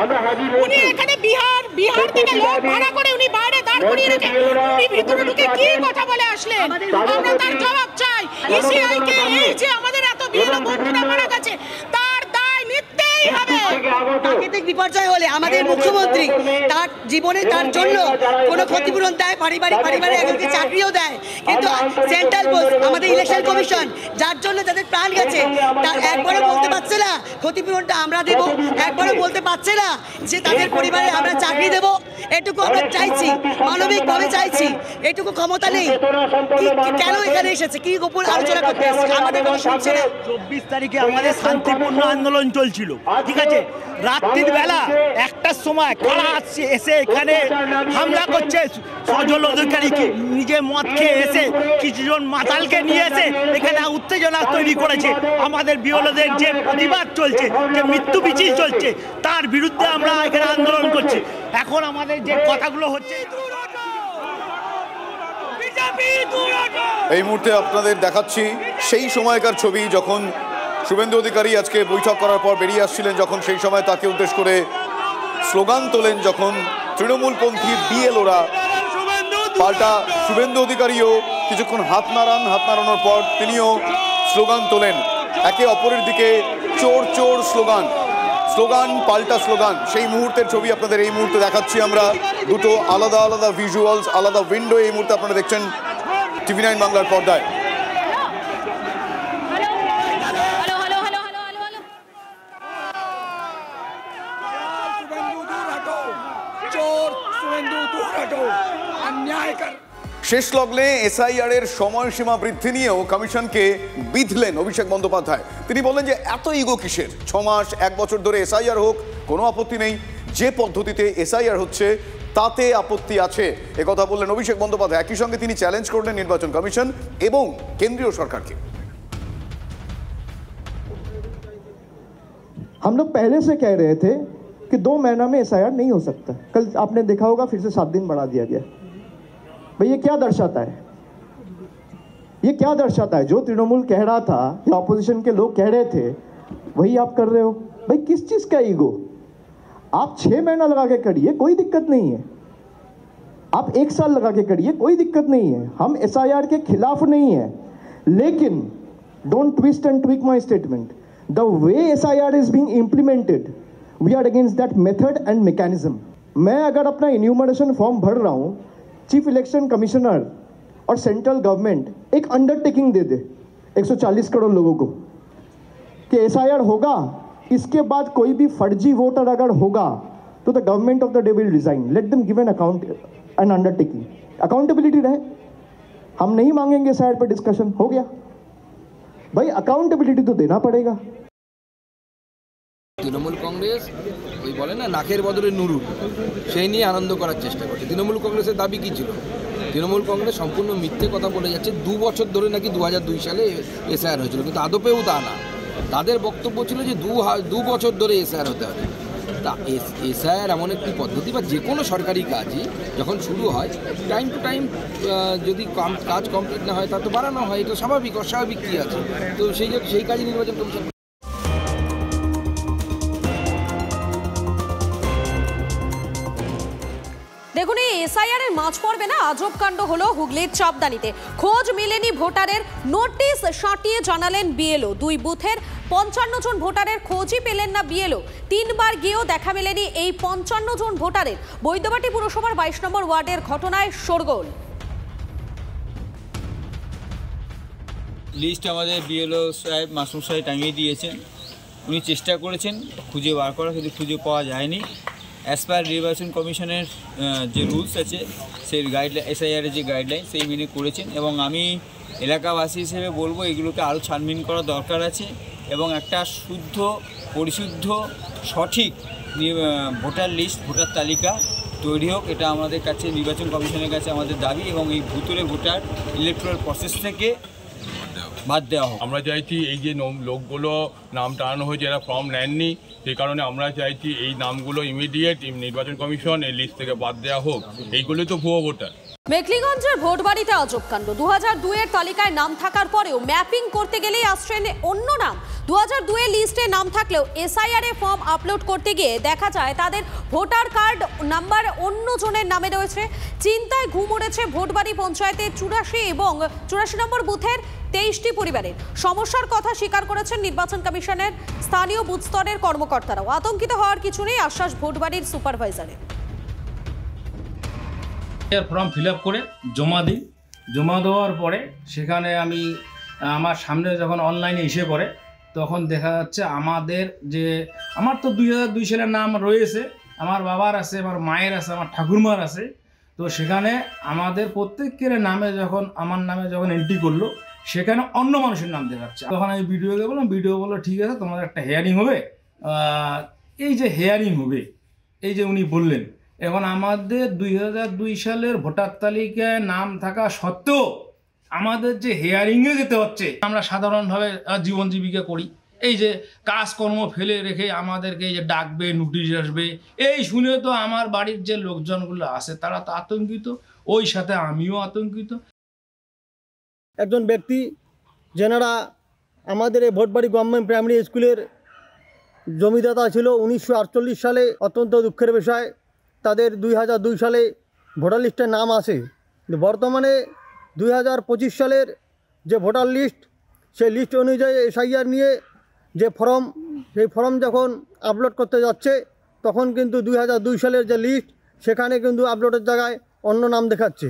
উনি এখানে বিহার থেকে লোক ভাড়া করে উনি বাইরে দাঁড় করিয়ে রেখে উনি ভিতরে ঢুকে কি কথা বলে আসলেন? আমরা তার জবাব চাই। ইসিআই কে এই যে আমাদের এত বিএলও বন্ধুরা মারা গেছে তার দায় নিতেই হবে। প্রাকৃতিক বিপর্যয় হলে আমাদের মুখ্যমন্ত্রী তার জীবনে তার জন্য কোনো ক্ষতিপূরণ দেয়, পারিবারিক একজনকে চাকরিও দেয়, কিন্তু সেন্ট্রাল পোস্ট আমাদের ইলেকশন কমিশন যার জন্য যাদের প্রাণ গেছে তার একবারও বলতে পারছে না ক্ষতিপূরণটা আমরা দেব, একবারও বলতে পারছে না যে তাদের পরিবারে আমরা চাকরি দেব। এটুকু আমরা চাইছি, মানবিকভাবে চাইছি, এটুকু ক্ষমতা নেই। কেন এখানে এসেছে? কি গোপন আলোচনা করতে এসেছে? আমাদের কথা শুনছে না। 24 তারিখে আমাদের শান্তিপূর্ণ আন্দোলন চলছিল, ঠিক আছে? রাত্রির বেলা 1টার সময় কারা আসছে এসে এখানে হামলা করছে। সজল অধিকারী নিজে মদ খেয়ে এসে কিছুজন মাতালকে নিয়ে এসে এখানে উত্তেজনা তৈরি করেছে। আমাদের বিএলওদের যে প্রতিবাদ চলছে, যে মৃত্যু মিছিল চলছে, তার বিরুদ্ধে আমরা এখানে আন্দোলন করছি। এখন আমাদের যে কথাগুলো হচ্ছে, এই মুহূর্তে আপনাদের দেখাচ্ছি সেই সময়কার ছবি যখন শুভেন্দু অধিকারী আজকে বৈঠক করার পর বেরিয়ে আসছিলেন, যখন সেই সময় তাকে উদ্দেশ্য করে স্লোগান তোলেন, যখন তৃণমূলপন্থী বিএলওরা, পাল্টা শুভেন্দু অধিকারীও কিছুক্ষণ হাত নাড়ানোর পর তিনিও স্লোগান তোলেন। একে অপরের দিকে চোর চোর স্লোগান পাল্টা স্লোগান। সেই মুহূর্তের ছবি আপনাদের এই মুহূর্তে দেখাচ্ছি আমরা। দুটো আলাদা আলাদা ভিজুয়ালস, আলাদা উইন্ডো এই মুহূর্তে আপনারা দেখছেন TV9 বাংলার পর্দায়। শেষ লগ্নে এসআইআর এর সময়সীমা বৃদ্ধি নিয়েও কমিশনকে বিধলেন অভিষেক বন্দ্যোপাধ্যায়। তিনি বললেন যে এত ইগো কিসের, 6 মাস 1 বছর ধরে এসআইআর হোক, কোনো আপত্তি নেই, যে পদ্ধতিতে এসআইআর হচ্ছে তাতে আপত্তি আছে, একথা বললেন অভিষেক বন্দ্যোপাধ্যায়। একই সঙ্গে তিনি চ্যালেঞ্জ করলেন নির্বাচন কমিশন এবং কেন্দ্রীয় সরকারকে। हम लोग पहले से कह रहे थे कि 2 महीना में एसआईआर नहीं हो सकता। कल आपने देखा होगा फिर से 7 दिन बढ़ा दिया गया। भाई ये क्या दर्शाता है? ये क्या दर्शाता है? जो तृणमूल कह रहा था या ऑपोजिशन के लोग कह रहे थे वही आप कर रहे हो। भाई किस चीज का ईगो? आप 6 महीना लगा के करिए, कोई दिक्कत नहीं है। आप 1 साल लगा के करिए, कोई दिक्कत नहीं है। हम एसआईआर के खिलाफ नहीं है, लेकिन don't twist and tweak my statement. The way SIR is being implemented, we are against that method and mechanism. मैं अगर अपना इन्यूमरेशन फॉर्म भर रहा हूँ, चीफ इलेक्शन कमिश्नर और सेंट्रल गवर्नमेंट एक अंडरटेकिंग दे दे 140 करोड़ लोगों को कि SIR होगा, इसके बाद कोई भी फर्जी वोटर अगर होगा तो the government of the day will resign. Let them give an undertaking, accountability रहे। हम नहीं मांगेंगे SIR पर डिस्कशन, हो गया भाई, अकाउंटेबिलिटी तो देना पड़ेगा। তৃণমূল কংগ্রেস ওই বলে না নাকের বদলে নুরুল, সেই নিয়ে আনন্দ করার চেষ্টা করছে। তৃণমূল কংগ্রেসের দাবি কী ছিল? তৃণমূল কংগ্রেস সম্পূর্ণ মিথ্যে কথা বলে যাচ্ছে। 2 বছর ধরে নাকি 2002 সালে এসআইআর হয়েছিল, কিন্তু আদপেও তা না। তাদের বক্তব্য ছিল যে 2 বছর ধরে এসআইআর হতে হবে। তা এসআইআর এমন একটি পদ্ধতি, বা যে কোনো সরকারি কাজই যখন শুরু হয় টাইম টু টাইম যদি কাজ কমপ্লিট না হয় তা তো বাড়ানো হয়, এটা স্বাভাবিক। অস্বাভাবিক কী আছে? তো সেই কাজে নির্বাচন কমিশন। দেখুন, এই এসআইআর এর মাঝ পর্বে না আজব কাণ্ড হলো হুগলির চাপদানিতে। খোঁজ মেলেনি ভোটারের, নোটিশ সাঁটিয়ে জানালেন বিএলও। 2 বুথের 55 জন ভোটারের খোঁজই পেলেন না বিএলও। 3 বার গিয়েও দেখা মেলেনি এই 55 জন ভোটারের। বৈদ্যবাটি পুরসভার 22 নম্বর ওয়ার্ডের ঘটনায় শোরগোল। লিস্ট আমাদের বিএলও সাহেব মাসুম সাহেব টাঙিয়ে দিয়েছেন। উনি চেষ্টা করেছেন খুঁজে বার করা, কিন্তু খুঁজে পাওয়া যায়নি। অ্যাজ পার নির্বাচন কমিশনের যে রুলস আছে, সেই গাইডলাইন, এসআইআরের যে গাইডলাইন, সেই মেনে করেছেন। এবং আমি এলাকাবাসী হিসেবে বলবো এগুলোকে আরও ছানবিন করা দরকার আছে, এবং একটা শুদ্ধ, পরিশুদ্ধ, সঠিক ভোটার লিস্ট, ভোটার তালিকা তৈরি হোক, এটা আমাদের কাছে নির্বাচন কমিশনের কাছে আমাদের দাবি, এবং এই ভুতুরে ভোটার ইলেকট্রাল প্রসেস থেকে বাদ দেওয়া হোক। আমরা চাইছি এই যে লোকগুলো নাম টানানো হয়েছে, এরা ফর্ম নেননি, সেই কারণে আমরা চাইছি এই নামগুলো ইমিডিয়েট নির্বাচন কমিশন এই লিস্ট থেকে বাদ দেওয়া হোক। এইগুলোই তো ভুয়ো ভোটার। মেখলিগঞ্জের ভোটবাড়িতে আজব কাণ্ড। 2002-এর তালিকায় নাম থাকার পরেও ম্যাপিং করতে গেলেই আসছেন অন্য নাম। 2002-এর লিস্টে নাম থাকলেও এসআইআর এ ফর্ম আপলোড করতে গিয়ে দেখা যায় তাদের ভোটার কার্ড নাম্বার অন্য জনের নামে রয়েছে। চিন্তায় ঘুম উড়েছে ভোটবাড়ি পঞ্চায়েতের 84 এবং 84 নম্বর বুথের 23টি পরিবারের। সমস্যার কথা স্বীকার করেছেন নির্বাচন কমিশনের স্থানীয় বুথ স্তরের কর্মকর্তারাও। আতঙ্কিত হওয়ার কিছু নেই, আশ্বাস ভোটবাড়ির সুপারভাইজারের। ফর্ম ফিল আপ করে জমা দিই, জমা দেওয়ার পরে সেখানে আমি আমার সামনে যখন অনলাইনে এসে পড়ে তখন দেখা যাচ্ছে আমাদের যে আমার তো 2002 সালের নাম রয়েছে, আমার বাবার আছে, আমার মায়ের আছে, আমার ঠাকুরমার আছে। তো সেখানে আমাদের প্রত্যেকের নামে যখন আমার নামে যখন এন্ট্রি করলো সেখানে অন্য মানুষের নাম দেখাচ্ছে। তখন আমি ভিডিওকে বললাম, ভিডিও বললো ঠিক আছে তোমাদের একটা হেয়ারিং হবে। এই যে হেয়ারিং হবে, এই যে উনি বললেন, এখন আমাদের 2002 সালের ভোটার তালিকায় নাম থাকা সত্ত্বেও আমাদের যে হেয়ারিংয়ে যেতে হচ্ছে। আমরা সাধারণভাবে জীবন জীবিকা করি, এই যে কাজকর্ম ফেলে রেখে আমাদেরকে এই যে ডাকবে, নোটিশ আসবে, এই শুনে তো আমার বাড়ির যে লোকজনগুলো আছে তারা তো আতঙ্কিত, ওই সাথে আমিও আতঙ্কিত। একজন ব্যক্তি যেনারা আমাদের এই ভোটবাড়ি গভর্নমেন্ট প্রাইমারি স্কুলের জমিদাতা ছিল 1948 সালে, অত্যন্ত দুঃখের বিষয় তাদের 2002 সালে ভোটার লিস্টের নাম আসে। বর্তমানে 2025 সালের যে ভোটার লিস্ট, সেই লিস্ট অনুযায়ী এসআইআর নিয়ে যে ফর্ম, সেই ফর্ম যখন আপলোড করতে যাচ্ছে তখন কিন্তু 2002 সালের যে লিস্ট সেখানে কিন্তু আপলোডের জায়গায় অন্য নাম দেখাচ্ছে।